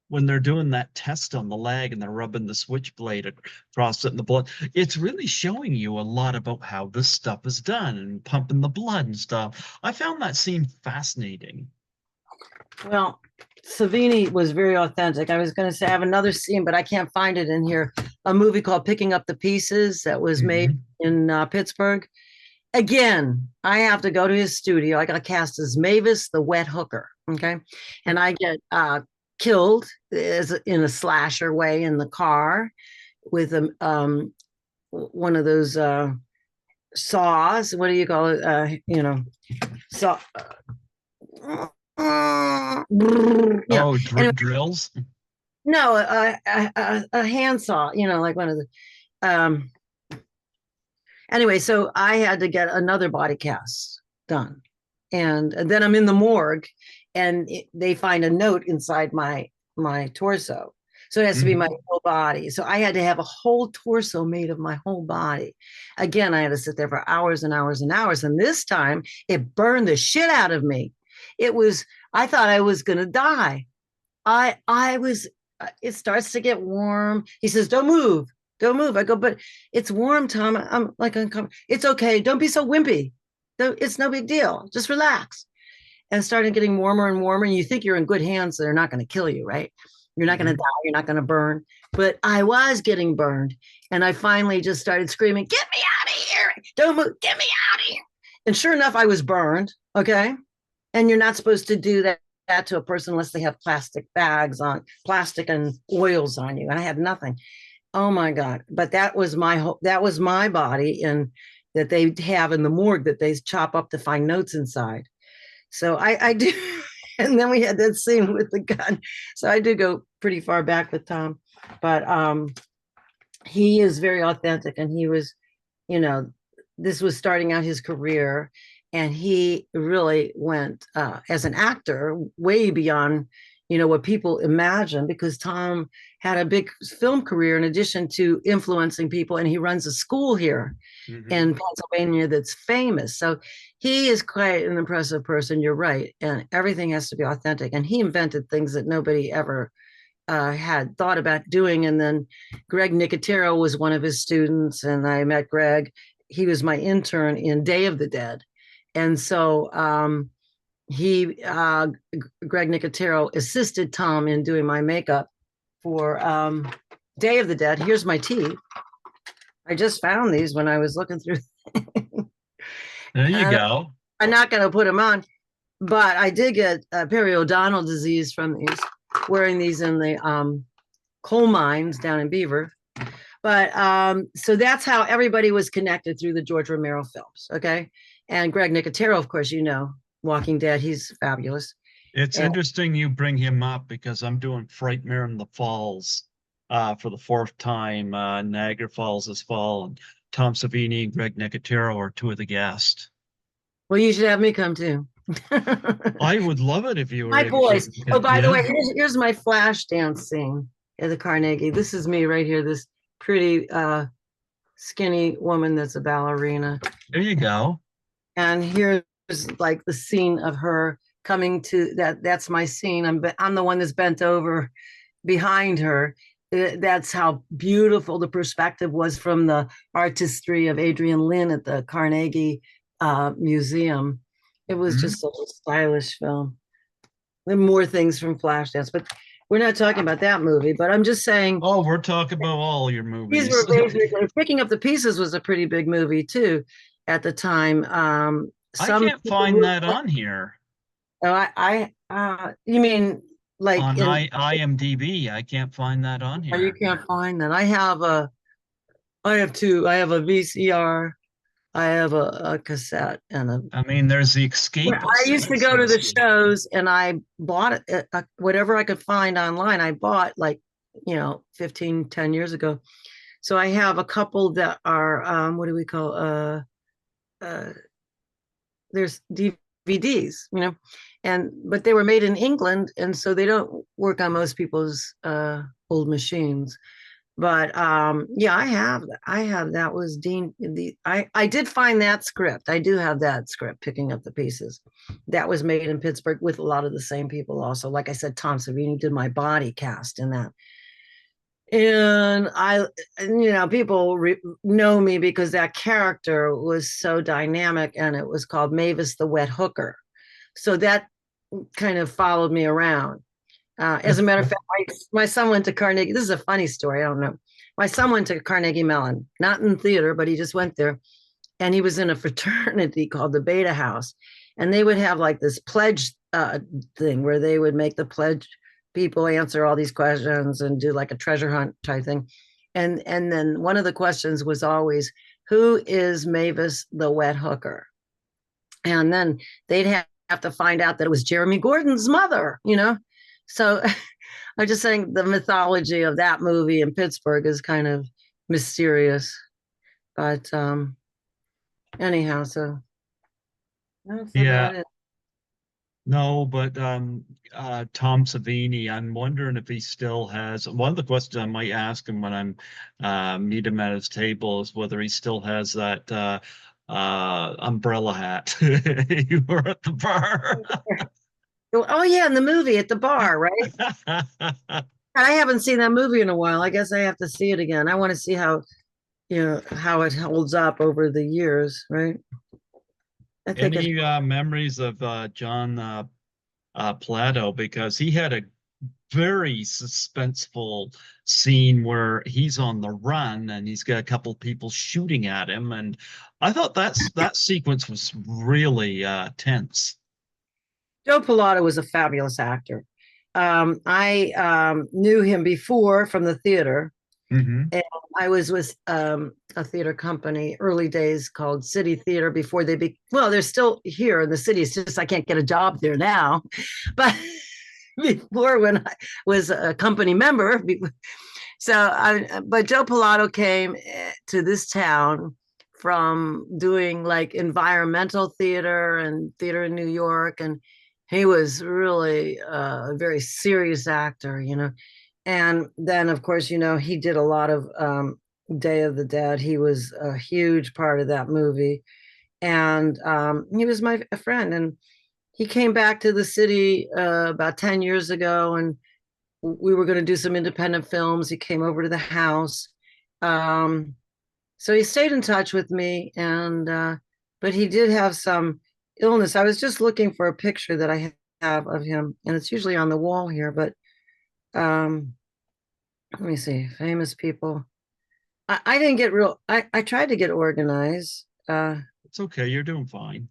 when they're doing that test on the leg and they're rubbing the switchblade across it in the blood, it's really showing you a lot about how this stuff is done and pumping the blood and stuff. I found that scene fascinating. Well, Savini was very authentic. I was going to say I have another scene, but I can't find it in here. A movie called Picking Up the Pieces that was made Mhm. in Pittsburgh. Again, I have to go to his studio. I got cast as Mavis, the wet hooker. Okay. And I get killed in a slasher way in the car with one of those saws. What do you call it? Saw. Oh, Anyway, drills. no, a handsaw, like one of the um anyway, so I had to get another body cast done. And then I'm in the morgue, and they find a note inside my torso. So it has to be my Mhm. whole body. So I had to have a whole torso made of my whole body. Again, I had to sit there for hours and hours and hours. And this time it burned the shit out of me. I thought I was gonna die. I was it starts to get warm. He says, "Don't move. Don't move." I go, "But it's warm, Tom." I'm like uncomfortable. "It's okay. Don't be so wimpy. It's no big deal. Just relax." And it started getting warmer and warmer. And you think you're in good hands, so they're not going to kill you, right? You're not going to Mhm. die. You're not going to burn. But I was getting burned. And I finally just started screaming, "Get me out of here. Don't move. Get me out of here." And sure enough, I was burned. Okay. And you're not supposed to do that to a person unless they have plastic and oils on you. And I had nothing. Oh my God. But that was my body, and that they have in the morgue that they chop up to find notes inside. So I do. And then we had that scene with the gun. So I do go pretty far back with Tom. But he is very authentic, and he was, you know, this was starting out his career, and he really went as an actor way beyond, what people imagine, because Tom had a big film career in addition to influencing people, and he runs a school here Mhm. in Pennsylvania that's famous. So he is quite an impressive person. You're right, and everything has to be authentic. And he invented things that nobody ever had thought about doing. And then Greg Nicotero was one of his students, and I met Greg. He was my intern in Day of the Dead, and so he Greg Nicotero assisted Tom in doing my makeup for Day of the Dead. Here's my teeth. I just found these when I was looking through. There you And go. I'm not going to put them on, but I did get periodontal disease from these, wearing these in the coal mines down in Beaver. But so that's how everybody was connected through the George Romero films. Okay. And Greg Nicotero, of course, Walking Dead, he's fabulous. It's And interesting you bring him up because I'm doing Frightmare in the Falls for the fourth time. Niagara Falls this fall, and Tom Savini and Greg Nicotero are two of the guests. well, you should have me come too. I would love it if you were My able to. boys. Oh, by the Yeah, way, here's my Flashdance scene at the Carnegie. This is me right here, this pretty skinny woman that's a ballerina. there you go. And here's like the scene of her coming to that's my scene. I'm the one that's bent over behind her. That's how beautiful the perspective was from the artistry of Adrian Lynn at the Carnegie Museum. It was Mhm. just a stylish film. There are more things from Flashdance, but we're not talking about that movie. But I'm just saying Oh, we're talking about all your these movies. were basically Picking Up the Pieces was a pretty big movie too at the time. I Some can't people find were, that on here oh, you mean like on in, IMDb. I can't find that on or you here. can't find that. I have I have two. I have a VCR. I have a cassette and a. I mean, there's the Well, I Escapist. used to go to the shows and I bought it, whatever I could find online. I bought like, 10 years ago. So I have a couple that are, what do we call, uh, there's DVDs, but they were made in England. And so they don't work on most people's old machines. But yeah, I have that was Dean the I did find that script. I do have that script, Picking Up the Pieces. That was made in Pittsburgh with a lot of the same people also. Like I said, Tom Savini did my body cast in that. And people know me because that character was so dynamic, and it was called Mavis the Wet Hooker. So that kind of followed me around. As a matter of fact, my son went to Carnegie. This is a funny story. I don't know. My son went to Carnegie Mellon, not in theater, but he just went there. And he was in a fraternity called the Beta House. And they would have like this pledge thing where they would make the pledge people answer all these questions and do like a treasure hunt type thing. And then one of the questions was always, who is Mavis the Wet Hooker? And then they'd have to find out that it was Jeremy Gordon's mother. So I'm just saying the mythology of that movie in Pittsburgh is kind of mysterious. But anyhow, so that's Yeah, about it. no, but Tom Savini, I'm wondering if he still has one of the questions I might ask him when I'm meet him at his table is whether he still has that umbrella hat you were at the bar. Oh yeah, in the movie at the bar, right? I haven't seen that movie in a while. I guess I have to see it again. I want to see how it holds up over the years, right? I think it. Any memories of John Plato? Because he had a very suspenseful scene where he's on the run and he's got a couple people shooting at him, and I thought that sequence was really tense. Joe Pilato was a fabulous actor. I knew him before from the theater. Hmm. And I was with a theater company early days called City Theater before well, they're still here in the city. It's just I can't get a job there now. But before, when I was a company member, but Joe Pilato came to this town from doing like environmental theater and theater in New York. And he was really a very serious actor. And then, of course, he did a lot of Day of the Dead. He was a huge part of that movie. And he was my friend. And he came back to the city about 10 years ago, and we were going to do some independent films. He came over to the house. So he stayed in touch with me. But he did have some illness. I was just looking for a picture that I have of him, and it's usually on the wall here, but um, let me see, famous people. I didn't get real. I tried to get organized. It's okay, you're doing fine.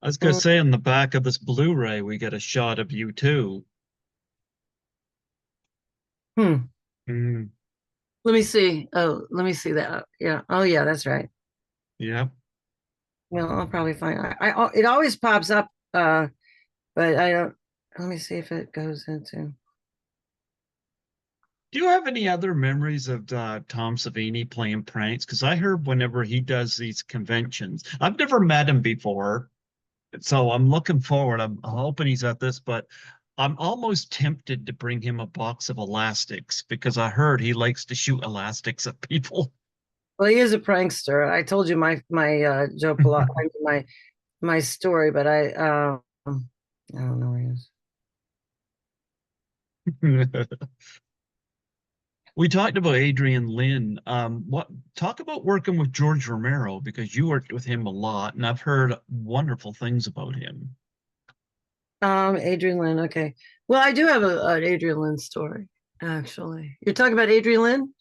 I was gonna mm, say on the back of this Blu-ray, we get a shot of you too. hmm. Mm, Let me see. Oh, let me see that. Yeah. Oh, yeah. That's right. yeah. Well, I'll probably find. It always pops up. But I don't. Let me see if it goes into. Do you have any other memories of Tom Savini playing pranks? Because I heard whenever he does these conventions, I've never met him before, so I'm looking forward. I'm hoping he's at this, but I'm almost tempted to bring him a box of elastics because I heard he likes to shoot elastics at people. Well, he is a prankster. I told you my Joe Pilato, my story, but I don't know where he is. We talked about Adrian Lynn. What talk about working with George Romero because you worked with him a lot, and I've heard wonderful things about him. Adrian Lynn. Okay. Well, I do have an Adrian Lynn story, actually. You're talking about Adrian Lynn?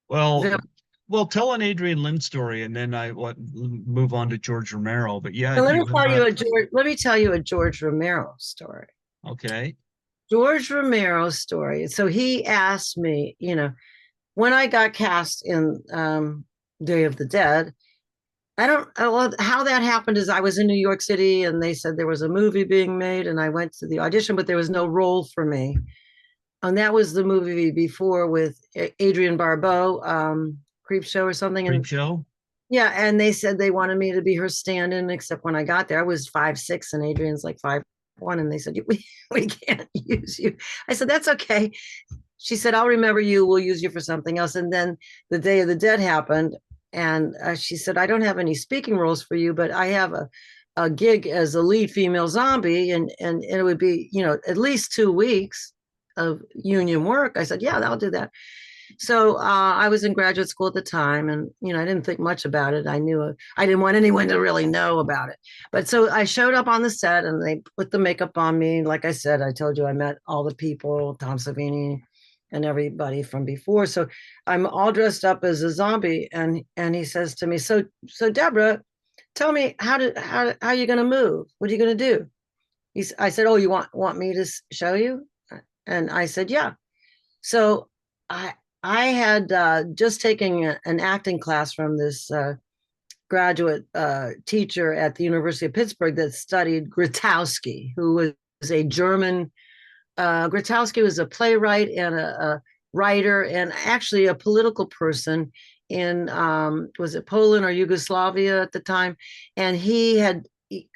Well, Well, tell an Adrian Lynn story, and then I what move on to George Romero. But yeah, let me you tell you a George. Let me tell you a George Romero story. okay. George Romero story. So he asked me, when I got cast in Day of the Dead, well, how that happened is I was in New York City and they said there was a movie being made and I went to the audition, but there was no role for me. And that was the movie before with Adrienne Barbeau, Creep Show or something. Creep And show. yeah, and they said they wanted me to be her stand-in, except when I got there, I was 5'6" and Adrienne's like 5'1", and they said, we can't use you. I said, that's okay. She said, I'll remember you. We'll use you for something else. And then the Day of the Dead happened. And she said, I don't have any speaking roles for you, but I have a gig as a lead female zombie. And it would be, at least 2 weeks of union work. I said, yeah, I'll do that. So I was in graduate school at the time, and I didn't think much about it. I knew I didn't want anyone to really know about it. But so I showed up on the set, and they put the makeup on me. Like I said, I told you I met all the people, Tom Savini, and everybody from before. So I'm all dressed up as a zombie, and he says to me, "So Deborah, tell me how are you going to move? What are you going to do?" I said, "Oh, you want me to show you?" And I said, "Yeah." So I had just taken an acting class from this graduate teacher at the University of Pittsburgh that studied Grotowski, who was a German. Grotowski was a playwright and a writer and actually a political person in, was it Poland or Yugoslavia at the time? And he had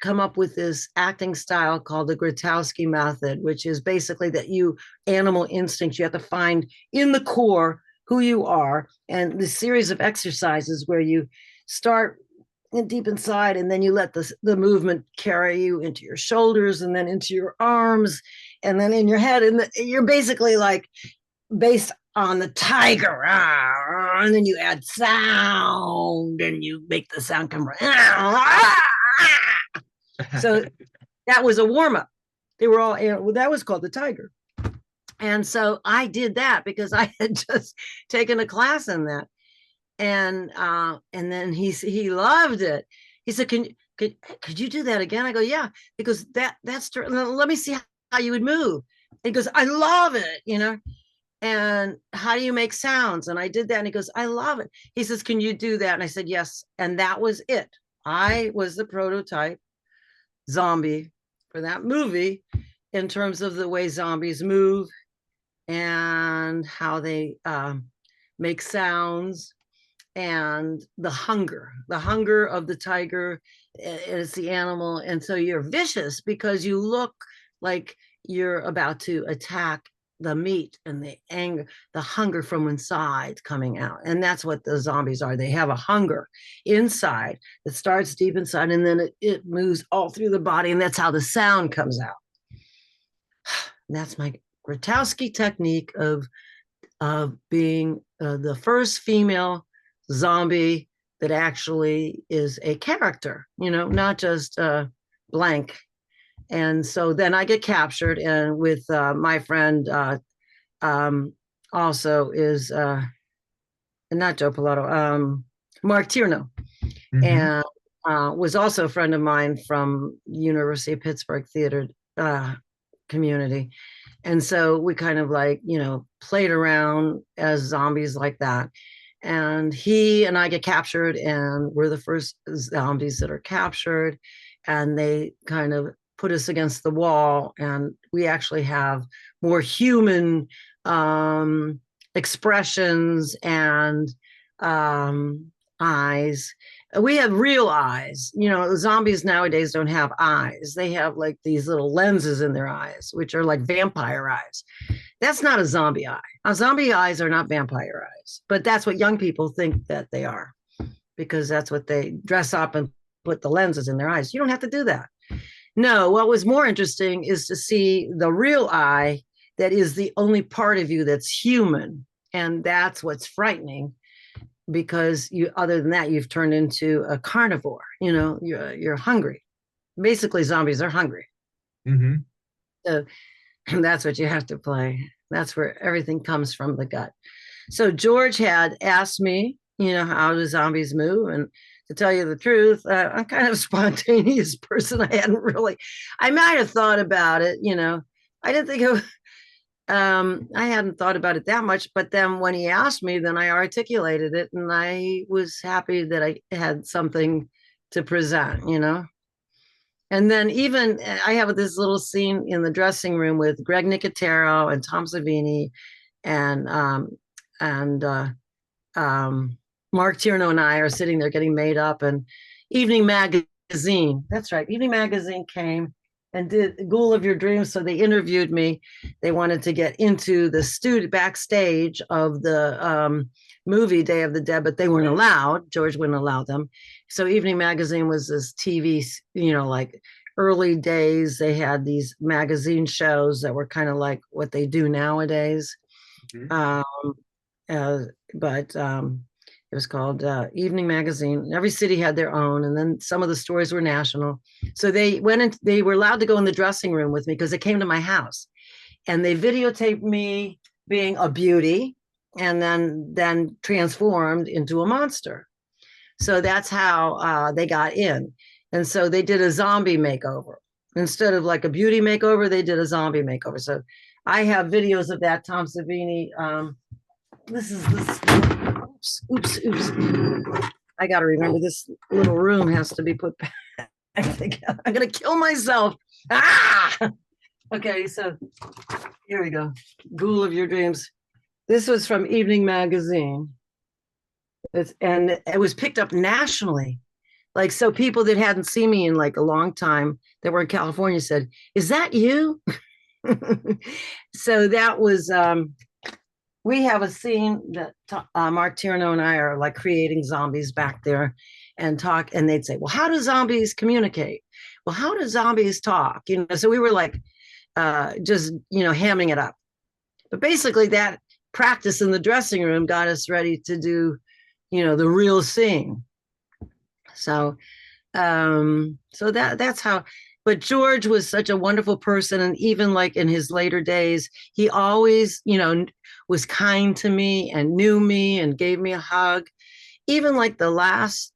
come up with this acting style called the Grotowski method, which is basically that animal instincts, you have to find in the core who you are, and the series of exercises where you start deep inside and then you let the movement carry you into your shoulders and then into your arms and then in your head, and you're basically like based on the tiger, and then you add sound and you make the sound come so that was a warm-up. They were all, that was called the tiger. And so I did that because I had just taken a class in that. And then he loved it. He said, could you do that again? I go, yeah, because that's true. Let me see how you would move. He goes, I love it, and how do you make sounds? And I did that. And he goes, I love it. He says, can you do that? And I said, yes. And that was it. I was the prototype zombie for that movie in terms of the way zombies move and how they make sounds and the hunger of the tiger is the animal. And so you're vicious because you look like you're about to attack the meat and the anger, the hunger from inside coming out. And that's what the zombies are. They have a hunger inside that starts deep inside and then it moves all through the body. And that's how the sound comes out. And that's my Grotowski technique of being the first female zombie that actually is a character, not just blank. And so then I get captured, and with my friend also is not Joe Pilato, Mark Tierno, and was also a friend of mine from University of Pittsburgh theater community. And so we kind of played around as zombies like that. And he and I get captured, and we're the first zombies that are captured. And they kind of put us against the wall, and we actually have more human expressions and eyes. We have real eyes. Zombies nowadays don't have eyes. They have like these little lenses in their eyes, which are like vampire eyes. That's not a zombie eye. Zombie eyes are not vampire eyes, but that's what young people think that they are, because that's what they dress up and put the lenses in their eyes. You don't have to do that. No, what was more interesting is to see the real eye that is the only part of you that's human. And that's what's frightening, because other than that, you've turned into a carnivore. You're hungry. Basically, zombies are hungry. Mm-hmm. So that's what you have to play. That's where everything comes from, the gut. So George had asked me, how do zombies move? And to tell you the truth, I'm kind of a spontaneous person. I might have thought about it. I didn't think I hadn't thought about it that much, but then when he asked me, then I articulated it, and I was happy that I had something to present, you know. And then even I have this little scene in the dressing room with Greg Nicotero and Tom Savini and and Mark Tierno and I are sitting there getting made up, and Evening Magazine. That's right. Evening Magazine came and did Ghoul of Your Dreams. So they interviewed me. They wanted to get into the studio backstage of the movie Day of the Dead, but they weren't allowed. George wouldn't allow them. So Evening Magazine was this TV, you know, like early days. They had these magazine shows that were kind of like what they do nowadays. Mhm. Um, uh, but it was called Evening Magazine. Every city had their own, and then some of the stories were national. So they went in. They were allowed to go in the dressing room with me because they came to my house, and they videotaped me being a beauty, and then transformed into a monster. So that's how they got in. And so they did a zombie makeover instead of like a beauty makeover. They did a zombie makeover. So I have videos of that. Tom Savini. This is this. Oops, oops. I got to remember this little room has to be put back. I'm gonna kill myself. Ah. Okay, so here we go. Ghoul of Your Dreams. This was from Evening Magazine. And it was picked up nationally. Like, so people that hadn't seen me in like a long time that were in California said, "Is that you?" So that was we have a scene that Mark Tierno and I are like creating zombies back there and talk, and they'd say, "Well, how do zombies communicate? Well, how do zombies talk?" You know, so we were like just, you know, hamming it up. But basically that practice in the dressing room got us ready to do, you know, the real scene. So so that's how. But George was such a wonderful person, and even like in his later days, he always, you know, was kind to me and knew me and gave me a hug. Even like the last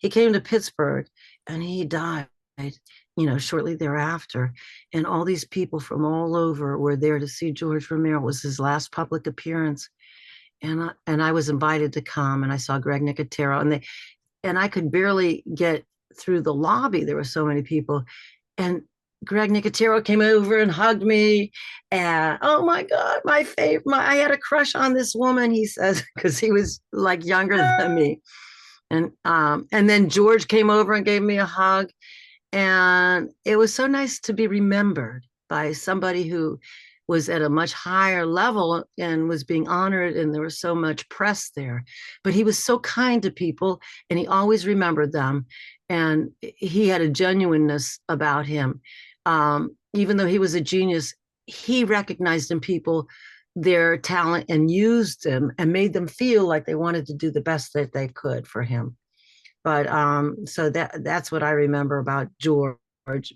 he came to Pittsburgh and he died, you know, shortly thereafter, and all these people from all over were there to see George Romero. It was his last public appearance, and I was invited to come, and I saw Greg Nicotero, and I could barely get through the lobby. There were so many people. And Greg Nicotero came over and hugged me. And oh my God, my favorite, I had a crush on this woman, he says, because he was like younger than me. And then George came over and gave me a hug. And it was so nice to be remembered by somebody who was at a much higher level and was being honored, and there was so much press there. But he was so kind to people, and he always remembered them. And he had a genuineness about him. Even though he was a genius, he recognized in people their talent and used them and made them feel like they wanted to do the best that they could for him. But so that's what I remember about George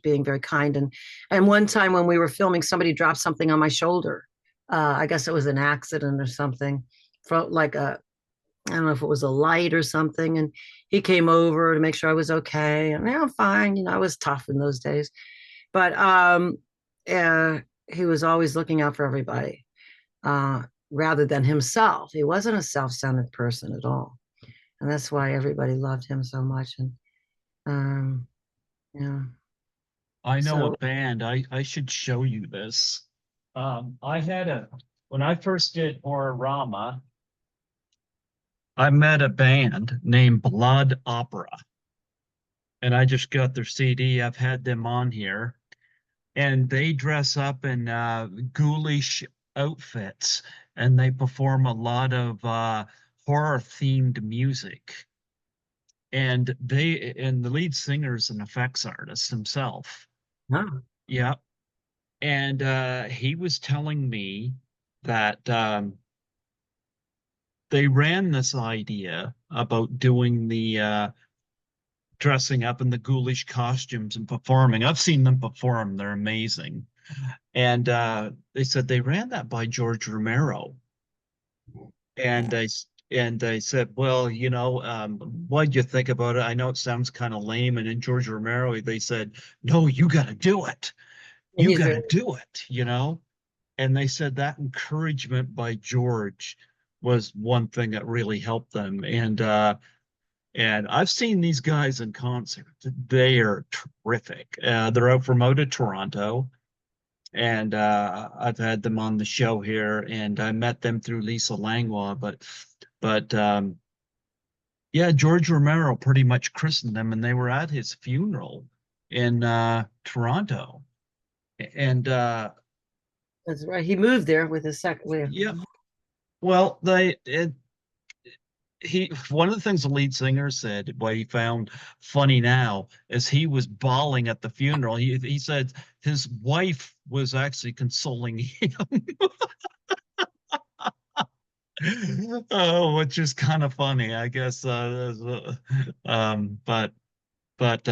being very kind. And one time when we were filming, somebody dropped something on my shoulder. I guess it was an accident or something. Felt like I don't know if it was a light or something. And he came over to make sure I was okay. And yeah, I'm fine. You know, I was tough in those days. But he was always looking out for everybody rather than himself. He wasn't a self-centered person at all. And that's why everybody loved him so much. And yeah, I know a so band. I should show you this. I had a when I first did Horrorama, I met a band named Blood Opera, and I just got their CD. I've had them on here, and they dress up in ghoulish outfits, and they perform a lot of horror themed music. And the lead singer is an effects artist himself. no. Yeah. And he was telling me that they ran this idea about doing the dressing up in the ghoulish costumes and performing. I've seen them perform, they're amazing. And they said they ran that by George Romero. And I said, well, you know, what'd you think about it? I know it sounds kind of lame. And in George Romero, they said, no, you got to do it. You He's got to very do it, you know? and they said that encouragement by George was one thing that really helped them. And I've seen these guys in concert. They are terrific. They're out from out of Toronto, and I've had them on the show here, and I met them through Lisa Langlois. But yeah, George Romero pretty much christened them, and they were at his funeral in Toronto. And That's right. He moved there with his second. yeah, well, he one of the things the lead singer said, what he found funny now, is he was bawling at the funeral. He said his wife was actually consoling him. Oh, which is kind of funny, I guess. But but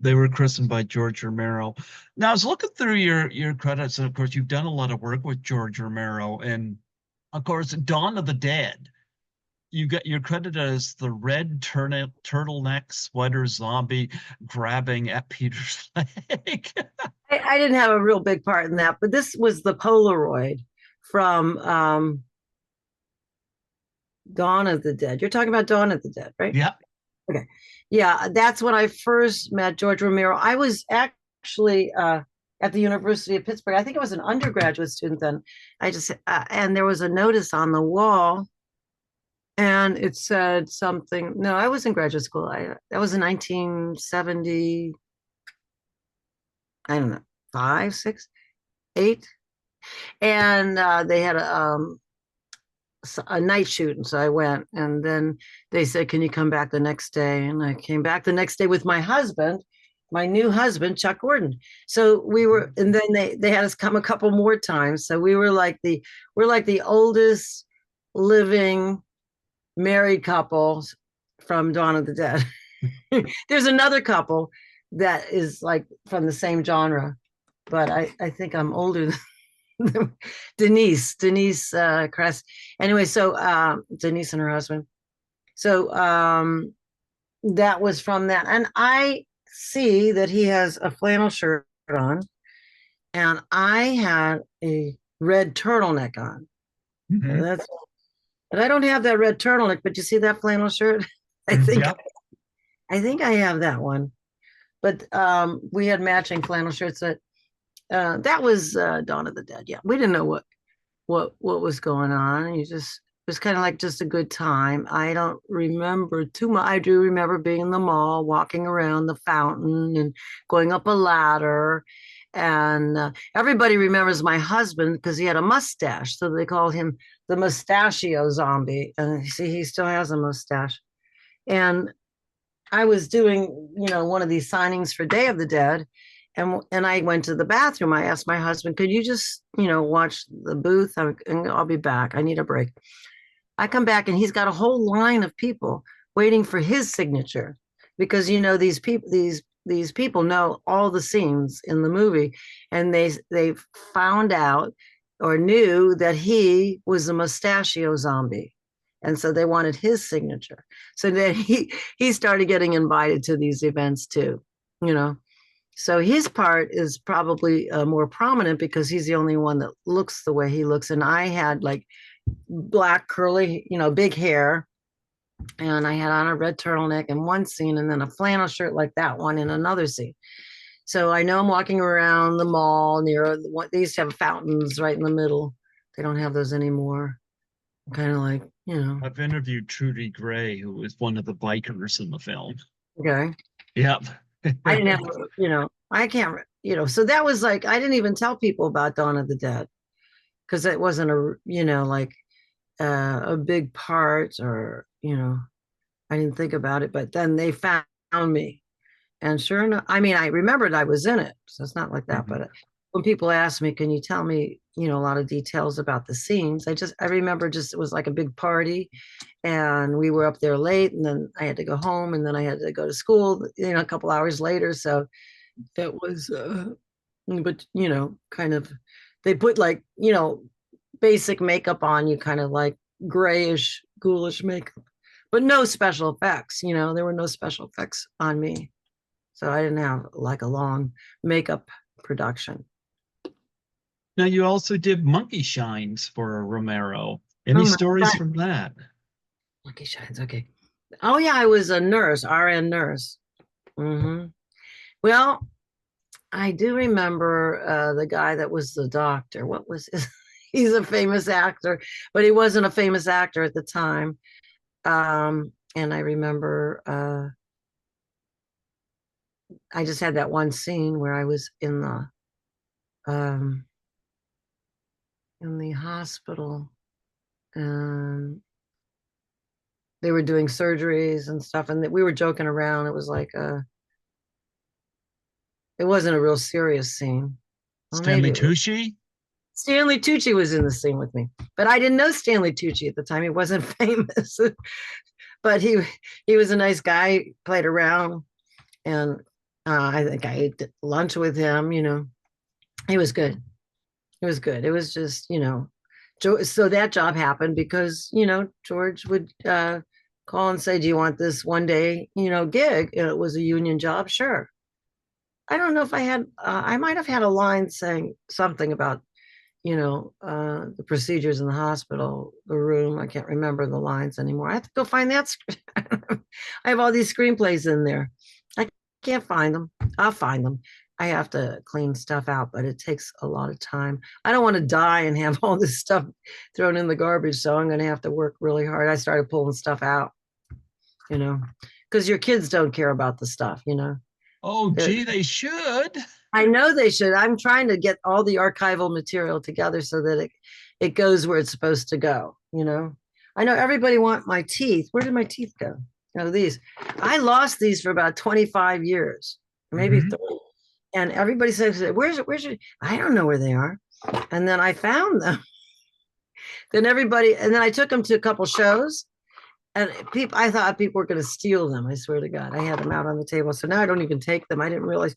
they were christened by George Romero. Now I was looking through your credits, and of course you've done a lot of work with George Romero, and of course Dawn of the Dead. You're credited as the red turtleneck sweater zombie grabbing at Peter's leg. I didn't have a real big part in that, but this was the Polaroid from Dawn of the Dead. You're talking about Dawn of the Dead, right? Yeah. Okay. Yeah, that's when I first met George Romero. I was actually at the University of Pittsburgh. I think I was an undergraduate student then. I just and there was a notice on the wall, and it said something. No, I was in graduate school. That was in 1970. I don't know, 5, 6, 8, and they had a night shoot, and so I went, and then they said, can you come back the next day? And I came back the next day with my husband, my new husband, Chuck Gordon. So we were, and then they had us come a couple more times, so we're like the oldest living married couples from Dawn of the Dead. There's another couple that is like from the same genre, but I think I'm older than Denise Cress. Anyway, so Denise and her husband. So that was from that. And I see that he has a flannel shirt on, and I had a red turtleneck on. Mm-hmm. But I don't have that red turtleneck, but you see that flannel shirt? I think Yep. I think I have that one. But we had matching flannel shirts that was Dawn of the Dead. Yeah, we didn't know what was going on. You just it was kind of like just a good time. I don't remember too much. I do remember being in the mall, walking around the fountain, and going up a ladder. And everybody remembers my husband because he had a mustache, so they called him the Mustachio Zombie. And see, he still has a mustache. And I was doing, one of these signings for Day of the Dead, and I went to the bathroom. I asked my husband, could you just, watch the booth? And I'll be back. I need a break. I come back, and he's got a whole line of people waiting for his signature because, these people know all the scenes in the movie, and they found out or knew that he was a Mustachio Zombie. And so they wanted his signature. So then he started getting invited to these events too, you know. So his part is probably more prominent because he's the only one that looks the way he looks. And I had like black curly, big hair, and I had on a red turtleneck in one scene, and then a flannel shirt like that one in another scene. So I know I'm walking around the mall near what they used to have fountains right in the middle. They don't have those anymore. Kind of like, I've interviewed Trudy Gray, who was one of the bikers in the film. okay. Yep. I didn't have, I can't, so that was like, I didn't even tell people about Dawn of the Dead because it wasn't like a big part or, I didn't think about it, but then they found me. And sure enough, I mean, I remembered I was in it. So it's not like that. Mhm. But when people ask me, can you tell me, a lot of details about the scenes? I remember just it was like a big party and we were up there late and then I had to go home and then I had to go to school, a couple hours later. So it was, but, kind of, they put like, basic makeup on you, kind of like grayish, ghoulish makeup, but no special effects, there were no special effects on me. So I didn't have like a long makeup production. Now you also did Monkey Shines for Romero. Oh Any my stories God. from that? Lucky Shines. Okay. Oh yeah, I was a nurse, RN nurse. Hmm. Well, I do remember the guy that was the doctor. What was his? He's a famous actor, but he wasn't a famous actor at the time. And I remember I just had that one scene where I was um, in the hospital, and they were doing surgeries and stuff, and we were joking around. It was like it wasn't a real serious scene. Well, maybe Stanley it was. Tucci? Stanley Tucci was in the scene with me, but I didn't know Stanley Tucci at the time. He wasn't famous, but he was a nice guy. Played around, and I think I ate lunch with him. He was good. It was good. It was just, so that job happened because, George would call and say, "Do you want this one day, gig?" And it was a union job. Sure. I don't know if I might have had a line saying something about, the procedures in the hospital, the room. I can't remember the lines anymore. I have to go find that. I have all these screenplays in there. I can't find them. I'll find them. I have to clean stuff out, but it takes a lot of time. I don't want to die and have all this stuff thrown in the garbage, so I'm going to have to work really hard. I started pulling stuff out, you know, because your kids don't care about the stuff. Oh, They're, gee, they should. I know they should. I'm trying to get all the archival material together so that it goes where it's supposed to go. I know everybody want my teeth. Where did my teeth go? These. I lost these for about 25 years, maybe Mhm. 30. And everybody says, where's your, I don't know where they are. And then I found them. And then I took them to a couple shows, and I thought people were going to steal them. I swear to God, I had them out on the table. So now I don't even take them. I didn't realize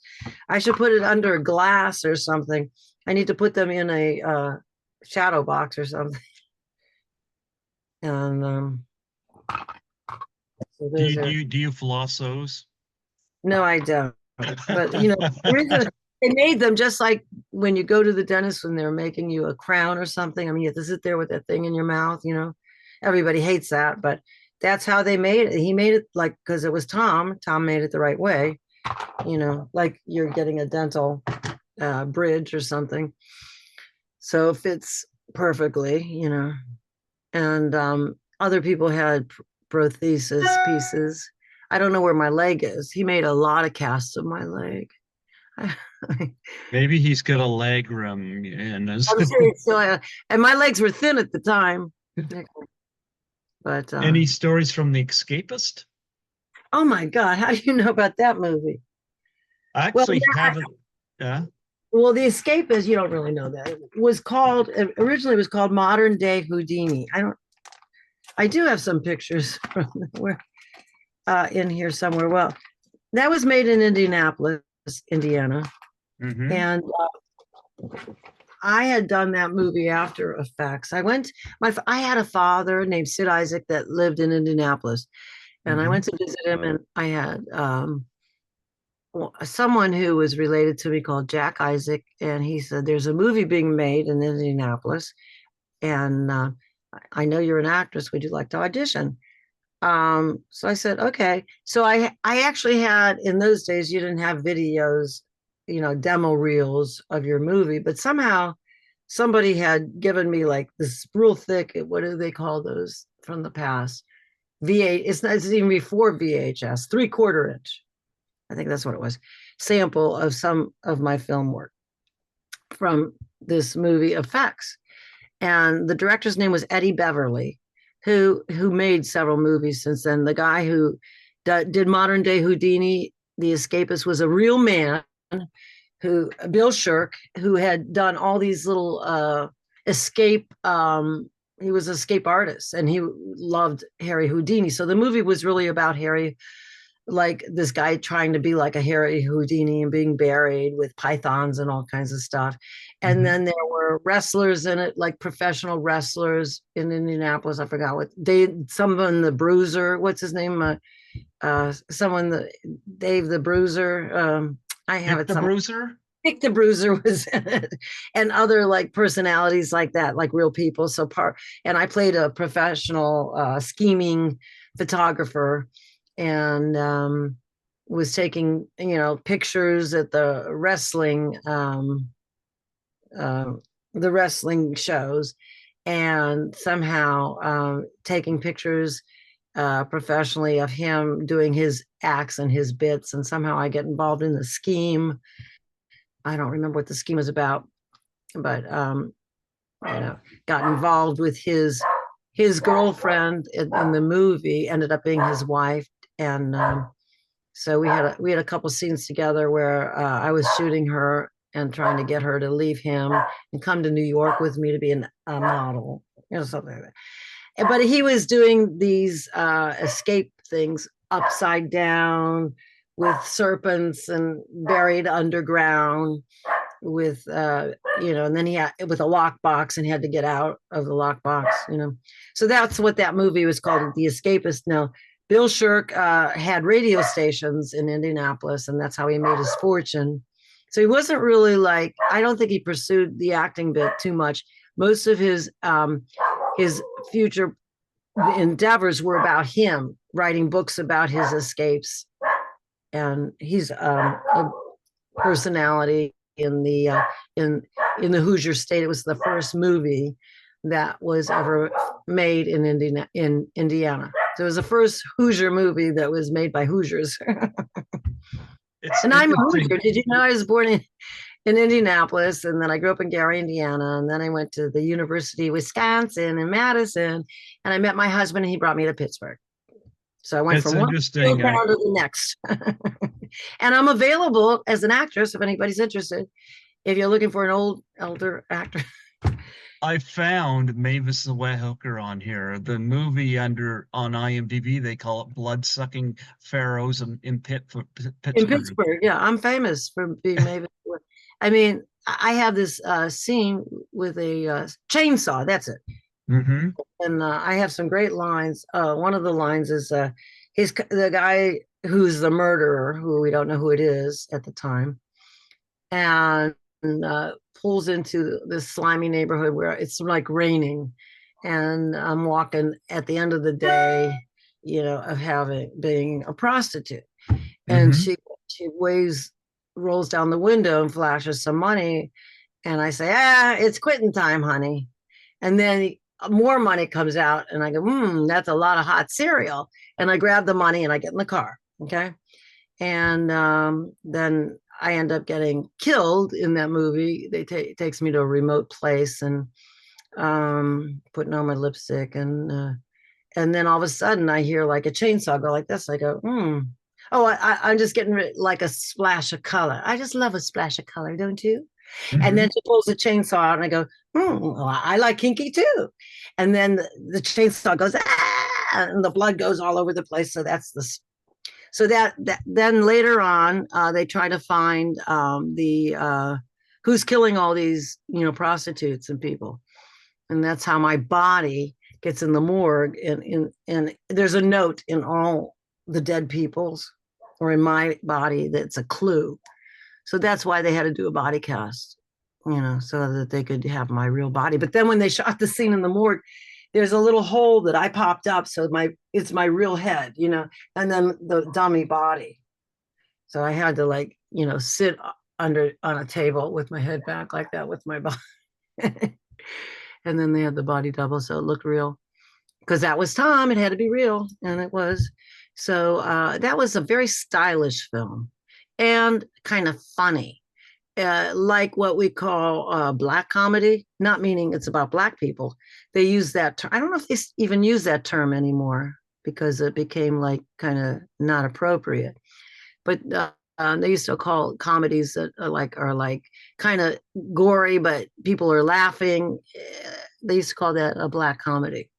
I should put it under a glass or something. I need to put them in a shadow box or something. And so Do those you do are, you do you floss those? no, I don't. But they made them just like when you go to the dentist when they're making you a crown or something. I mean, you have to sit there with that thing in your mouth. Everybody hates that, but that's how they made it. He made it like, because it was Tom. Tom made it the right way, like you're getting a dental bridge or something. So it fits perfectly. And other people had prosthesis pieces. I don't know where my leg is. He made a lot of casts of my leg. Maybe he's got a leg room in his. I'm sure it's still, and my legs were thin at the time. But Any stories from The Escapist? oh my God, how do you know about that movie? I Well, actually haven't. Yeah. well, The Escapist, you don't really know that. It was called originally it was called Modern Day Houdini. I do have some pictures from where in here somewhere. Well, that was made in Indianapolis, Indiana, Hmm. and I had done that movie After Effects. I had a father named Sid Isaac that lived in Indianapolis, and I Hmm. went to visit him, and I had someone who was related to me called Jack Isaac, and he said, "There's a movie being made in Indianapolis, and I know you're an actress. Would you like to audition?" So I said, "Okay." So I actually had, in those days, you didn't have videos, demo reels of your movie, but somehow somebody had given me like this real thick, what do they call those from the past? V8, it's even before VHS, 3/4 inch. I think that's what it was. Sample of some of my film work from this movie Effects. And the director's name was Eddie Beverly, who made several movies since then. The guy who did Modern Day Houdini, The Escapist, was a real man who Bill Shirk, who had done all these little escape. He was an escape artist, and he loved Harry Houdini. So the movie was really about Harry, like this guy trying to be like a Harry Houdini and being buried with pythons and all kinds of stuff. And Hmm. then there were wrestlers in it, like professional wrestlers in Indianapolis. I forgot what someone, the Bruiser, what's his name? Someone, Dave the Bruiser. I have Dick it the somewhere. Bruiser? Dick the Bruiser was in it, and other like personalities like that, like real people. And I played a professional scheming photographer, and was taking pictures at uh, the wrestling shows, and somehow taking pictures professionally of him doing his acts and his bits, and somehow I get involved in the scheme. I don't remember what the scheme was about, but got involved with his girlfriend in the movie, ended up being his wife, and so we had a couple scenes together where I was shooting her and trying to get her to leave him and come to New York with me to be a model, something like that. But he was doing these escape things upside down with serpents and buried underground with and then he had with a lockbox, and he had to get out of the lockbox. So that's what that movie was called, The Escapist. Now, Bill Shirk had radio stations in Indianapolis, and that's how he made his fortune. So he wasn't really like, I don't think he pursued the acting bit too much. Most of his future endeavors were about him writing books about his escapes, and he's a personality in the Hoosier State. It was the first movie that was ever made in Indiana. So it was the first Hoosier movie that was made by Hoosiers. And I'm a Hoosier. Did you know I was born in Indianapolis, and then I grew up in Gary, Indiana, and then I went to the University of Wisconsin in Madison, and I met my husband, and he brought me to Pittsburgh. So I went from one town to the next. And I'm available as an actress if anybody's interested. If you're looking for an elder actor. I found Mavis the Wet Hooker on here. The movie on IMDb, they call it Blood-Sucking Pharaohs in Pittsburgh. In Pittsburgh, yeah. I'm famous for being Mavis. I mean, I have this scene with a chainsaw. That's it. Mm-hmm. And I have some great lines. One of the lines is the guy who's the murderer, who we don't know who it is at the time, and pulls into this slimy neighborhood where it's like raining, and I'm walking at the end of the day, of being a prostitute, and she rolls down the window and flashes some money, and I say, it's quitting time, honey, and then more money comes out, and I go, that's a lot of hot cereal, and I grab the money and I get in the car, okay, and then I end up getting killed in that movie. It takes me to a remote place, and putting on my lipstick, and then all of a sudden I hear like a chainsaw go like this. I go, oh, I'm just getting like a splash of color. I just love a splash of color, don't you? Mm-hmm. And then she pulls the chainsaw out, and I go, well, I like kinky too. And then the chainsaw goes, and the blood goes all over the place. So that's so that then later on, they try to find who's killing all these, prostitutes and people. And that's how my body gets in the morgue. And there's a note in all the dead people's, or in my body, that's a clue. So that's why they had to do a body cast, so that they could have my real body. But then when they shot the scene in the morgue, there's a little hole that I popped up. So it's my real head, and then the dummy body. So I had to sit on a table with my head back like that with my body. And then they had the body double. So it looked real, because that was Tom. It had to be real. And it was. So that was a very stylish film and kind of funny. Like what we call black comedy, not meaning it's about black people. They use that term. I don't know if they even use that term anymore, because it became like kind of not appropriate. But they used to call comedies that are like kind of gory, but people are laughing. They used to call that a black comedy,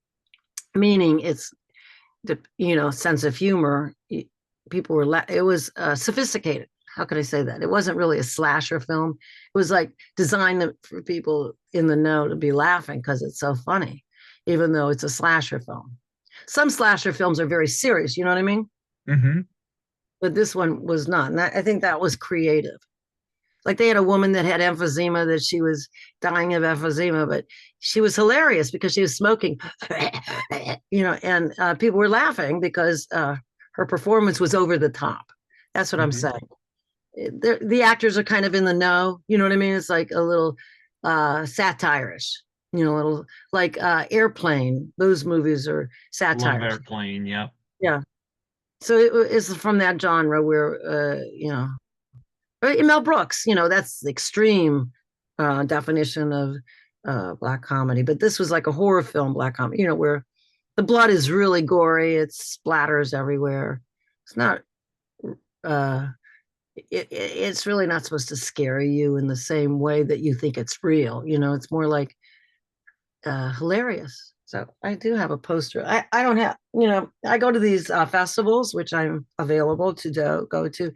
meaning it's the sense of humor. People were it was sophisticated. How could I say that? It wasn't really a slasher film. It was like designed for people in the know to be laughing because it's so funny, even though it's a slasher film. Some slasher films are very serious, you know what I mean? Mm-hmm. But this one was not. And I think that was creative. Like they had a woman that had emphysema, that she was dying of emphysema, but she was hilarious because she was smoking, and people were laughing because her performance was over the top. That's what I'm Mhm. saying. The actors are kind of in the know. You know what I mean? It's like a little satirish, a little like Airplane. Those movies are Love satires. Airplane. Yep. Yeah. So it's from that genre where, Mel Brooks, that's the extreme definition of black comedy. But this was like a horror film black comedy, where the blood is really gory, it splatters everywhere. It's not, uh, it's really not supposed to scare you in the same way that you think it's real. It's more like hilarious. So I do have a poster. I don't have, I go to these festivals, which I'm available to go to.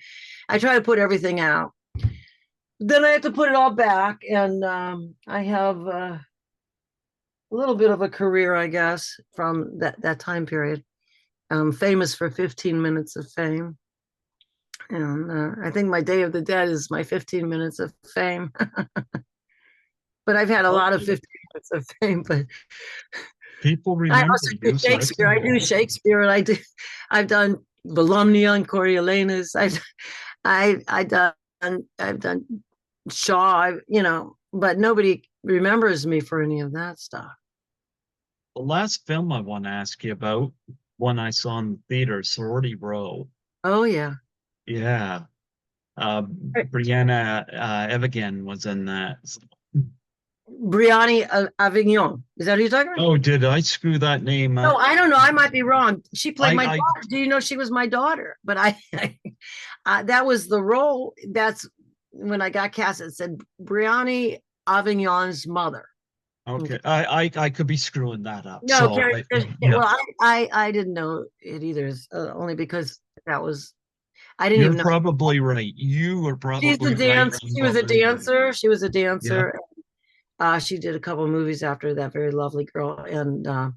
I try to put everything out. Then I have to put it all back. And I have a little bit of a career, I guess, from that time period. I'm famous for 15 minutes of fame. And I think my Day of the Dead is my 15 minutes of fame. But I've had a lot of 15 minutes of fame. But People I remember also do you, so that's Shakespeare. I do Shakespeare, and I've done Volumnia and Coriolanus. I've done Shaw. But nobody remembers me for any of that stuff. the last film I want to ask you about, one I saw in the theater, Sorority Row. Oh yeah, Yeah. Brianna Evigan was in that. Briani Avignon. Is that who you're talking about? Oh, did I screw that name No, up? I don't know. I might be wrong. She played my I daughter. Do you know she was my daughter? But that was the role. That's when I got cast. It said Briani Avignon's mother. okay. I could be screwing that up. No, So Carrie. yeah, Well, I didn't know it either. Only because that was I didn't you're even know. probably right. You are She's a probably right dance. on She was both a of these. dancer. She was a Yeah, dancer. She did a couple of movies after that. Very lovely girl, and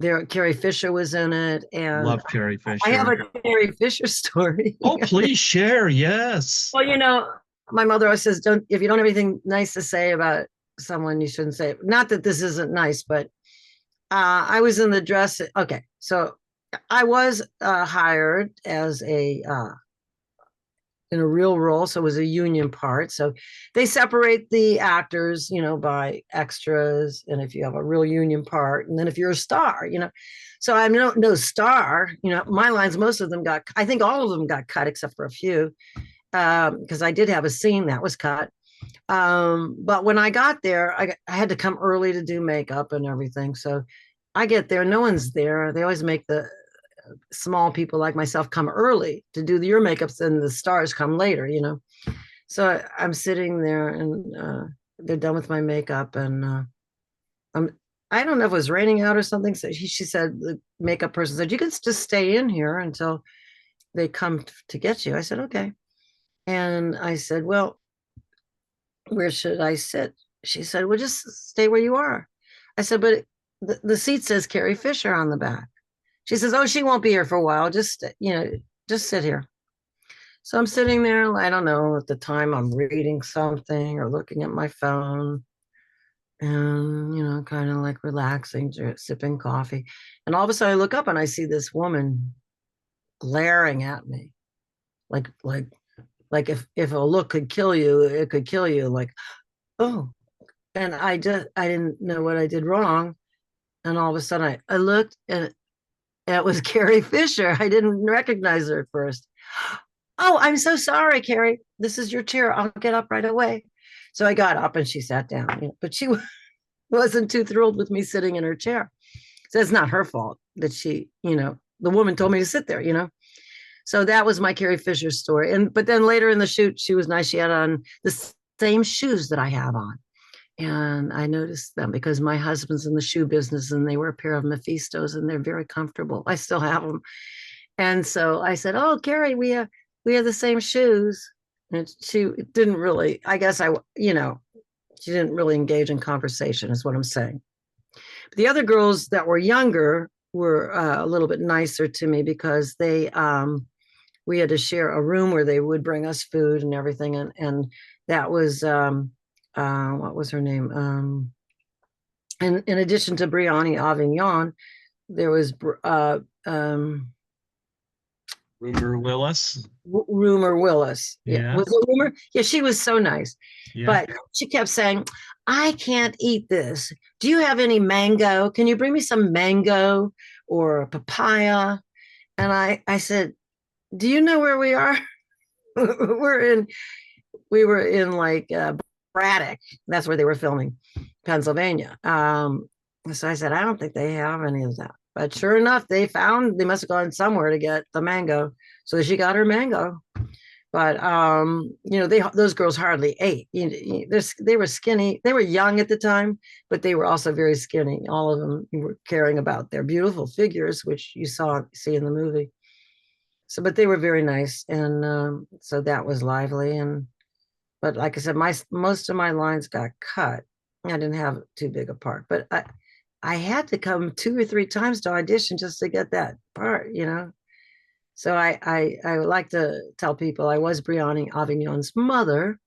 there Carrie Fisher was in it, and love Carrie I have Fisher. a Carrie Fisher story. Oh, please share. Yes. Well, my mother always says, "Don't if you don't have anything nice to say about someone, you shouldn't say it." Not that this isn't nice, but I was in the dress. Okay, so I was hired as a in a real role, so it was a union part. So they separate the actors, by extras, and if you have a real union part, and then if you're a star, So I'm no star. My lines, most of them I think all of them got cut except for a few, because I did have a scene that was cut. But when I got there, I had to come early to do makeup and everything. So I get there, no one's there. They always make the small people like myself come early to do your makeups, and the stars come later. So I'm sitting there, and they're done with my makeup, and I'm I don't know if it was raining out or something. So she said, the makeup person said, you can just stay in here until they come to get you. I said, okay. And I said, well, where should I sit? She said, well, just stay where you are. I said, but the seat says Carrie Fisher on the back. She says, oh, she won't be here for a while. Just sit here. So I'm sitting there. I don't know, at the time I'm reading something or looking at my phone, and, kind of like relaxing, sipping coffee. And all of a sudden I look up and I see this woman glaring at me. Like if a look could kill you, it could kill you. Like, oh. And I didn't know what I did wrong. And all of a sudden I looked, and it was Carrie Fisher. I didn't recognize her at first. Oh, I'm so sorry, Carrie. This is your chair. I'll get up right away. So I got up and she sat down, but she wasn't too thrilled with me sitting in her chair. So it's not her fault that the woman told me to sit there. So that was my Carrie Fisher story. But then later in the shoot, she was nice. She had on the same shoes that I have on. And I noticed them because my husband's in the shoe business, and they were a pair of Mephistos, and they're very comfortable. I still have them. And so I said, oh, Carrie, we have the same shoes. And she didn't really, I guess she didn't really engage in conversation, is what I'm saying. But the other girls that were younger were a little bit nicer to me because we had to share a room where they would bring us food and everything. And That was what was her name? And in addition to Brianni Avignon, there was Rumor Willis. Rumor Willis. Yeah, Yeah. was it Rumor? Yeah, she was so nice, Yeah. but she kept saying, "I can't eat this. Do you have any mango? Can you bring me some mango or a papaya?" And I said, "Do you know where we are? we're in we were in like Braddock. That's where they were filming, Pennsylvania." So I said, "I don't think they have any of that." But sure enough, they must have gone somewhere to get the mango. So she got her mango. But those girls hardly ate. They were skinny. They were young at the time, but they were also very skinny. All of them were caring about their beautiful figures, which you see in the movie. So, but they were very nice, and so that was lively. And but like I said, most of my lines got cut. I didn't have too big a part, but I had to come 2 or 3 times to audition just to get that part. So I would like to tell people I was Brianni Avignon's mother,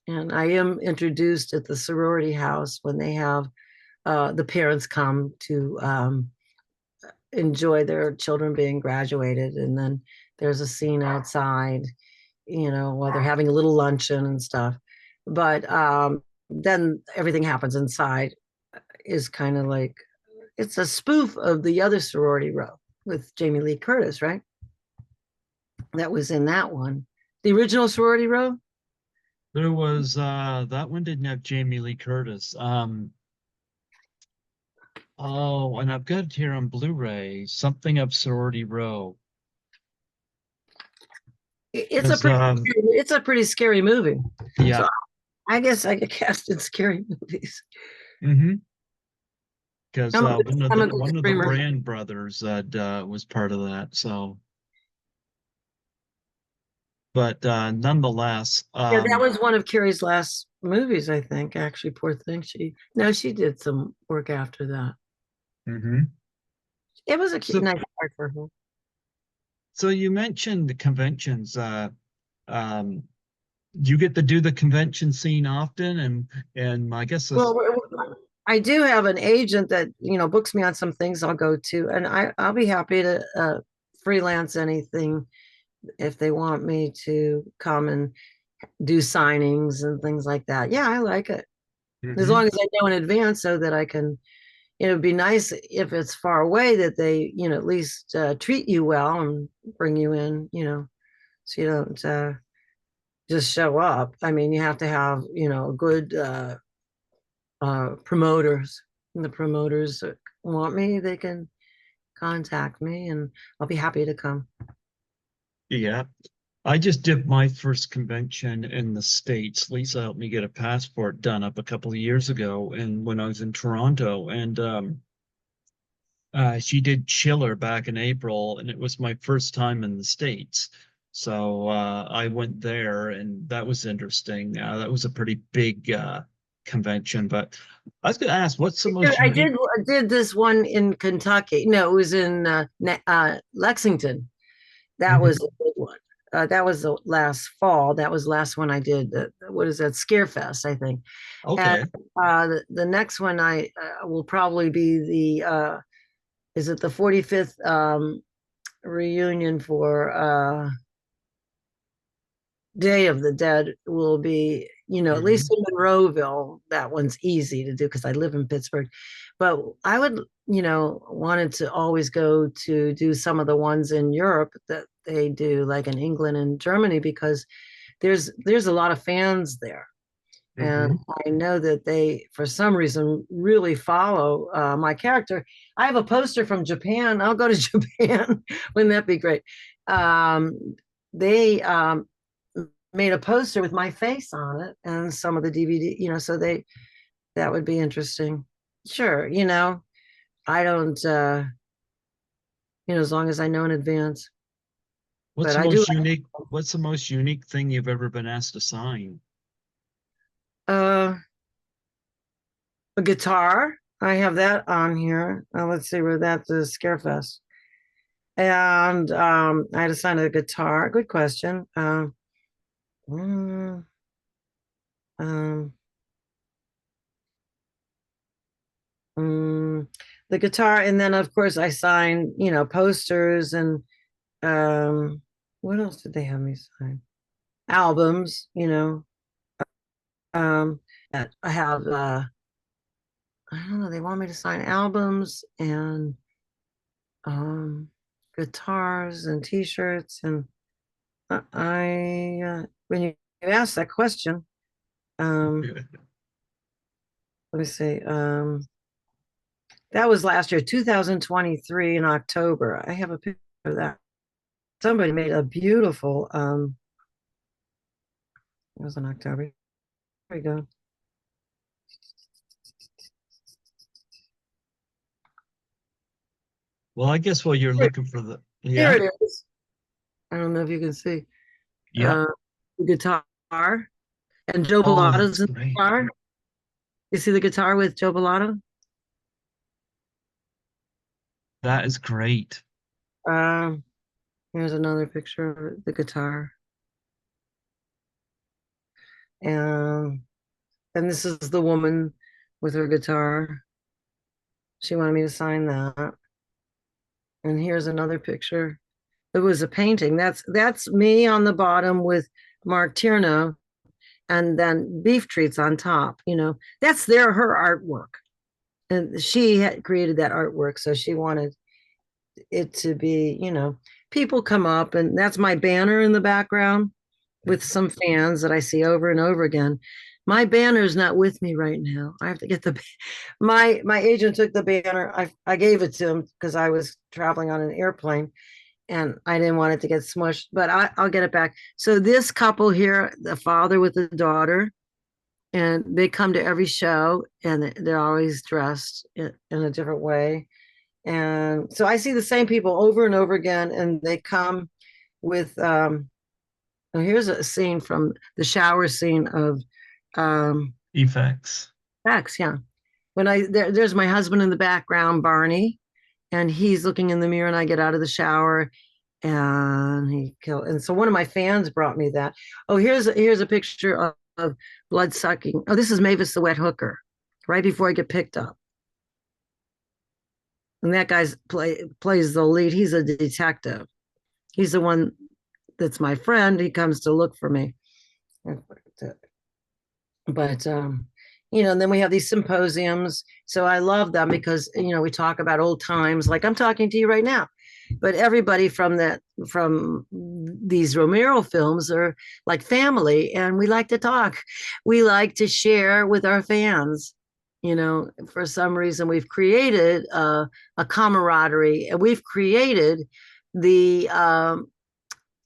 and I am introduced at the sorority house when they have the parents come to enjoy their children being graduated, and then there's a scene outside, while they're having a little luncheon and stuff. But then everything happens inside is kind of like it's a spoof of the other sorority row with Jamie Lee Curtis, right? That was in that one. The original sorority row? There was that one didn't have Jamie Lee Curtis. Oh, and I've got it here on Blu-ray, something of Sorority Row. It's a Because pretty it's a pretty scary movie. yeah. So I guess I get cast in scary movies. Mm-hmm. Because I'm a good, I'm a good one of the screamer. Brand brothers was part of that. So, but nonetheless, Yeah, that was one of Carrie's last movies, I think. Actually, poor thing. She did some work after that. mhm. It was a So nice part for her. so you mentioned the conventions. Um, do you get to do the convention scene often? And I guess this. Well, I do have an agent that books me on some things I'll go to, and I'll be happy to freelance anything if they want me to come and do signings and things like that. Yeah, I like it as Mhm. long as I know in advance so that I can. It'd be nice if it's far away that they at least treat you well and bring you in. So you don't just show up. I mean, you have to have good promoters, and the promoters want me, they can contact me, and I'll be happy to come. Yeah. I just did my first convention in the States. Lisa helped me get a passport done up a couple of years ago, and when I was in Toronto, and she did Chiller back in April, and it was my first time in the States. So I went there, and that was interesting. That was a pretty big convention. But I was going to ask, what's the most I unique? did this one in Kentucky. No, it was in Lexington. That was Mhm. a big one. That was the last fall. That was the last one I did. What is that? Scarefest, I think. And Okay. the next one I will probably be is it the 45th reunion for Day of the Dead will be, at least Hmm. in Monroeville, that one's easy to do because I live in Pittsburgh. But I would, wanted to always go to do some of the ones in Europe that they do, like in England and Germany, because there's a lot of fans there. And Hmm. I know that they, for some reason, really follow my character. I have a poster from Japan. I'll go to Japan. Wouldn't that be great? They made a poster with my face on it and some of the DVD, so that would be interesting. Sure, I don't as long as I know in advance. What's But the I do most unique? What's the most unique thing you've ever been asked to sign? uh a guitar. I have that on here. Let's see where that's the Scarefest. And I had to sign a guitar. Good question. Mm, Um, the guitar, and then of course I signed, posters and um, what else did they have me sign? Albums, Um, I have I don't know, they want me to sign albums and um guitars and t-shirts and when you ask that question, um, let me see, that was last year, 2023 in October. I have a picture of that. Somebody made a beautiful it was in October. Here we go. Well, I guess while you're Here, looking for the, here yeah, it is. I don't know if you can see yep. uh the guitar and Joe Oh, that's Bellato's in the great. guitar. You see the guitar with Joe Bellato? That is great. Um, Here's another picture of the guitar. And and this is the woman with her guitar. She wanted me to sign that. And here's another picture. It was a painting. That's me on the bottom with Mark Tierno and then Beef Treats on top. That's her artwork. And she had created that artwork. So she wanted it to be, people come up, and that's my banner in the background with some fans that I see over and over again. My banner is not with me right now. I have to get my agent took the banner. I gave it to him because I was traveling on an airplane and I didn't want it to get smushed, but I'll get it back. So this couple here, the father with the daughter, and they come to every show and they're always dressed in a different way. And so I see the same people over and over again, and they come with here's a scene from the shower scene of Effects. X, yeah. When there's my husband in the background, Barney, and he's looking in the mirror, and I get out of the shower, and he killed. And so one of my fans brought me that. Oh, here's a picture of blood sucking. Oh, this is Mavis the wet hooker, right before I get picked up. And that guy's plays the lead. He's a detective. He's the one that's my friend. He comes to look for me. But and then we have these symposiums. So I love them because we talk about old times, like I'm talking to you right now. But everybody from these Romero films are like family, and we like to talk. We like to share with our fans. For some reason, we've created a camaraderie, and we've created the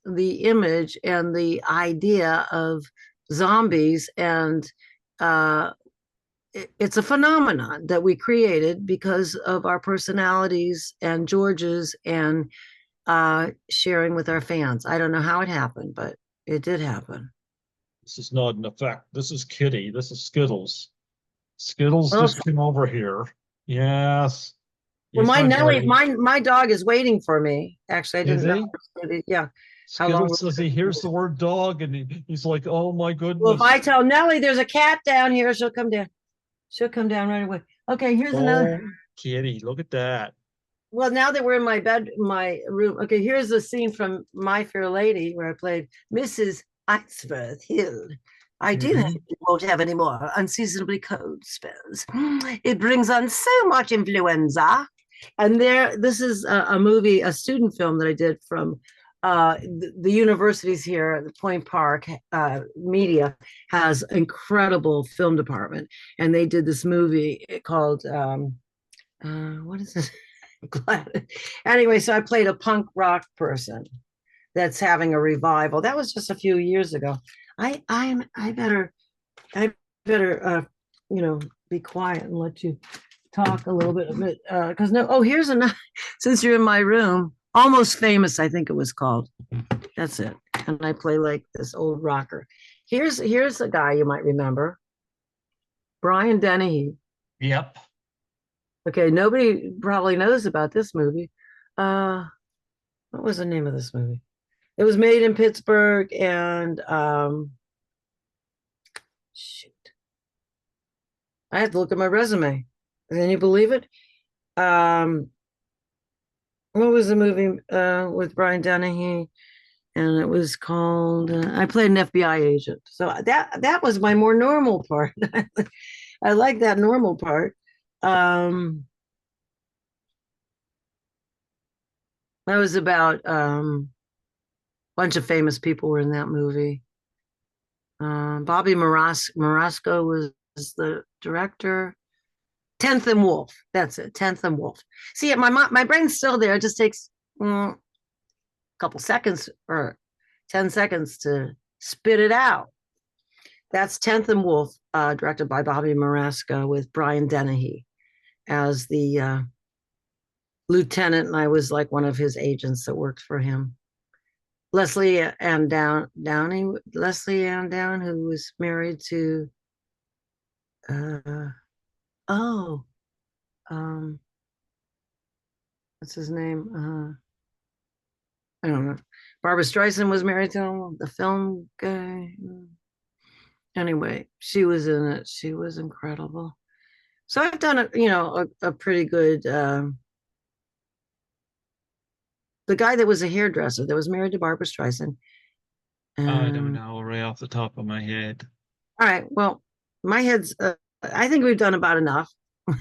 the image and the idea of zombies, and uh, it's a phenomenon that we created because of our personalities and George's and sharing with our fans. I don't know how it happened, but it did happen. This is not an effect. This is Kitty. This is Skittles. Skittles Well, just came over here. Yes. well, He's my not Nelly, ready. my dog is waiting for me. Actually, I Is didn't know. he? Yeah, how long? Skittles says he hears the word dog and he's like, oh my Well, if goodness. I tell Nellie there's a cat down here, she'll come down. She'll come down right away. Okay, here's another. Oh, Kitty, look at that. Well, now that we're in my room. Okay, here's a scene from My Fair Lady where I played Mrs. Einsworth Hill. I do Mm-hmm. hope you won't have any more unseasonably cold spells. It brings on so much influenza. And this is a movie, a student film that I did from the universities here, the Point Park Media has incredible film department, and they did this movie called what is it? Glad. Anyway, so I played a punk rock person that's having a revival. That was just a few years ago. I better be quiet and let you talk a little bit of it because no. Oh, here's another. Since you're in my room, Almost Famous, I think it was called. That's it. And I play like this old rocker. Here's a guy you might remember, Brian Dennehy. Yep. Okay, nobody probably knows about this movie. Uh, what was the name of this movie? It was made in Pittsburgh, and Shoot. I have to look at my resume. Can you believe it? Um, what was the movie with Brian Dennehy? And it was called I played an FBI agent. So that was my more normal part. I like that normal part. That was about a bunch of famous people were in that movie. Bobby Marasco was the director. Tenth and Wolf. That's it. Tenth and Wolf. See, my brain's still there. It just takes a couple seconds or 10 seconds to spit it out. That's Tenth and Wolf, directed by Bobby Marasco with Brian Dennehy as the lieutenant, and I was like one of his agents that worked for him. Leslie Ann Downing, Leslie Ann Down, who was married to oh, what's his name? I don't know. Barbara Streisand was married to him, the film guy. Anyway, she was in it. She was incredible. So I've done a pretty good. The guy that was a hairdresser that was married to Barbara Streisand. I don't know right off the top of my head. All right. Well, my head's. I think we've done about enough.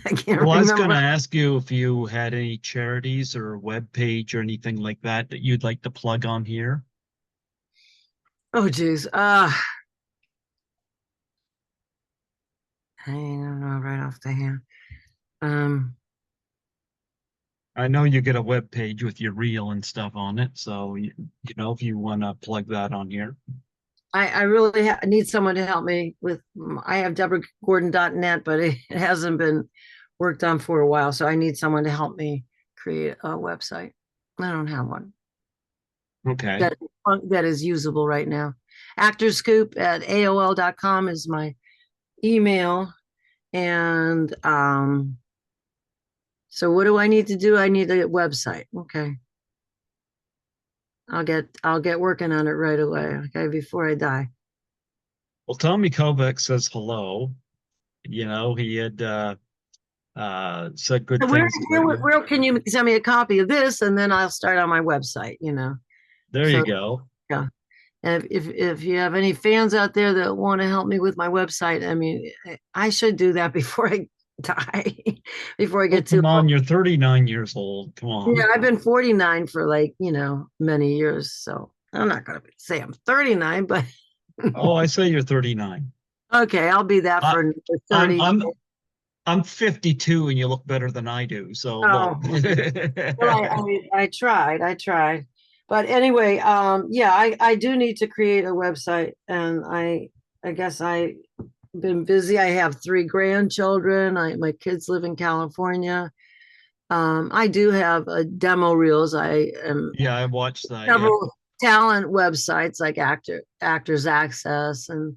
I can't Well, I was going remember. to ask you if you had any charities or a web page or anything like that that you'd like to plug on here. Oh, geez. I don't know right off the hand. Um, I know you get a web page with your reel and stuff on it, so you know if you want to plug that on here. I really need someone to help me with. I have DebraGordon.net, but it hasn't been worked on for a while, so I need someone to help me create a website. I don't have one Okay. that is usable right now. Actorscoop at AOL.com is my email. And so what do I need to do? I need a website. Okay. I'll get working on it right away. Okay, before I die. Well, Tommy Kovac says hello. You know, he had said good So things about you. where can you send me a copy of this, and then I'll start on my website. There you So go. yeah. And if you have any fans out there that want to help me with my website, I mean, I should do that before I die, before I Well, get too come old. on, you're 39 years old. Come Yeah, on. I've been 49 for like, many years. So I'm not going to say I'm 39, but Oh, I say you're 39. okay, I'll be that I, for another I'm 30. I'm I'm 52 and you look better than I do. So look. Oh, well, I tried. But anyway, yeah, I do need to create a website, and I guess I've been busy. I have three grandchildren. My kids live in California. I do have a demo reels. I am Yeah, I watched that. Yeah. several talent websites like Actors Access and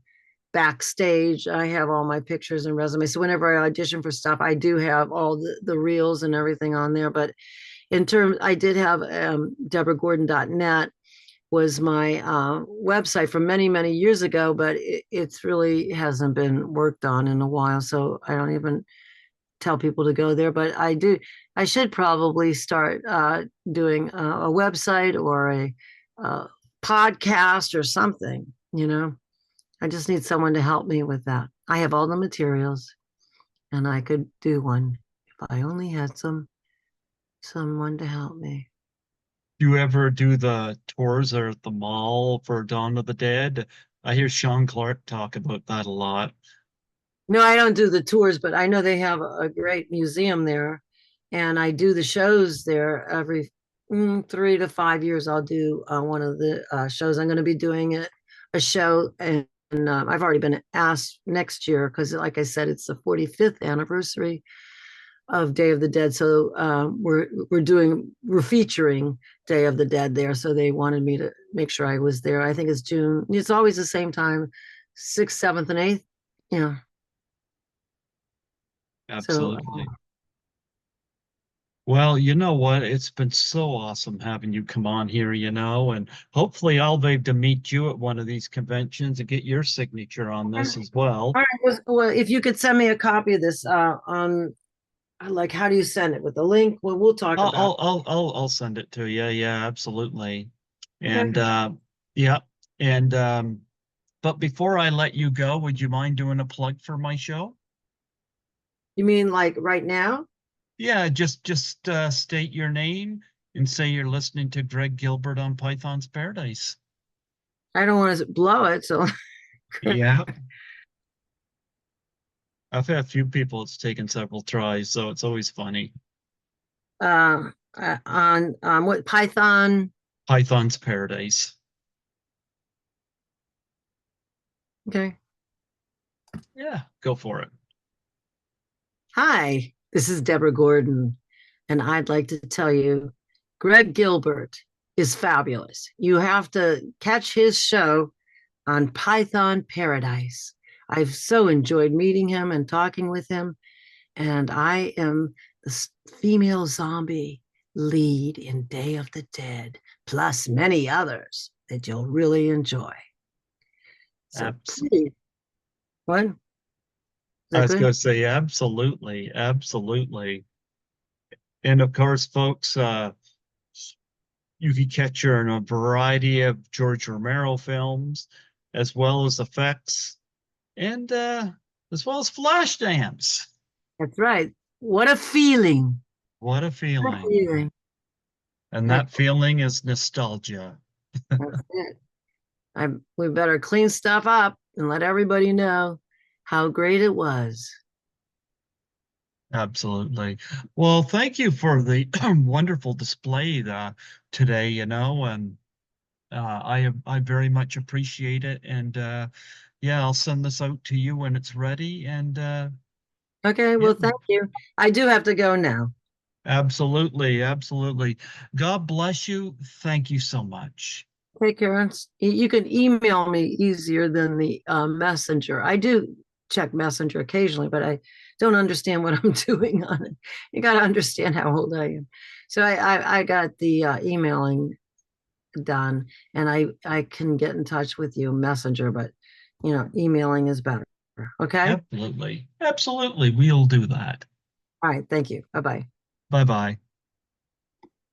Backstage. I have all my pictures and resumes. So whenever I audition for stuff, I do have all the reels and everything on there. But in terms, I did have DebraGordon.net was my website from many, many years ago, but it's really hasn't been worked on in a while. So I don't even tell people to go there, but I should probably start doing a website or a podcast or something. I just need someone to help me with that. I have all the materials and I could do one if I only had someone to help me. Do you ever do the tours or at the mall for Dawn of the Dead? I hear Sean Clark talk about that a lot. No, I don't do the tours, but I know they have a great museum there, and I do the shows there every 3 to 5 years. I'll do one of the shows. I'm going to be doing a show, and I've already been asked next year because, like I said, it's the 45th anniversary of Day of the Dead. So we're featuring Day of the Dead there. So they wanted me to make sure I was there. I think it's June. It's always the same time, 6th, 7th, and 8th. Yeah. So Absolutely. Well, you know what? It's been so awesome having you come on here, and hopefully I'll be able to meet you at one of these conventions and get your signature on All this as well. right. Well, if you could send me a copy of this, on like, how do you send it with the link? Well, we'll talk I'll about. I'll I'll I'll, I'll send it to you. Yeah, absolutely. Okay. And yeah, and but before I let you go, would you mind doing a plug for my show? You mean like right now? Yeah, just state your name and say you're listening to Greg Gilbert on Python's Paradise. I don't want to blow it, so Yeah. I've had a few people it's taken several tries, so it's always funny. on what Python? Python's Paradise. Okay. Yeah, go for it. Hi, this is Deborah Gordon, and I'd like to tell you, Greg Gilbert is fabulous. You have to catch his show on Python Paradise. I've so enjoyed meeting him and talking with him, and I am the female zombie lead in Day of the Dead, plus many others that you'll really enjoy. So Abs please, what? Is I that was going good? to say absolutely, absolutely. And of course, folks, you can catch her in a variety of George Romero films, as well as effects, and as well as Flashdance. That's right. What a feeling. What a What a feeling. feeling. And That, that feeling is nostalgia. that's it. We better clean stuff up and let everybody know how great it was. Absolutely. Well, thank you for the wonderful display today, and I very much appreciate it. And yeah, I'll send this out to you when it's ready. And Okay, yeah, well, thank you. I do have to go now. absolutely, absolutely. God bless you. Thank you so much. Take care. You can email me easier than the messenger. I do check messenger occasionally, but I don't understand what I'm doing on it. You got to understand how old I am. So I got the emailing done, and I can get in touch with you messenger, but emailing is better. Okay. Absolutely. Absolutely. We'll do that. All right. Thank you. Bye bye. Bye bye.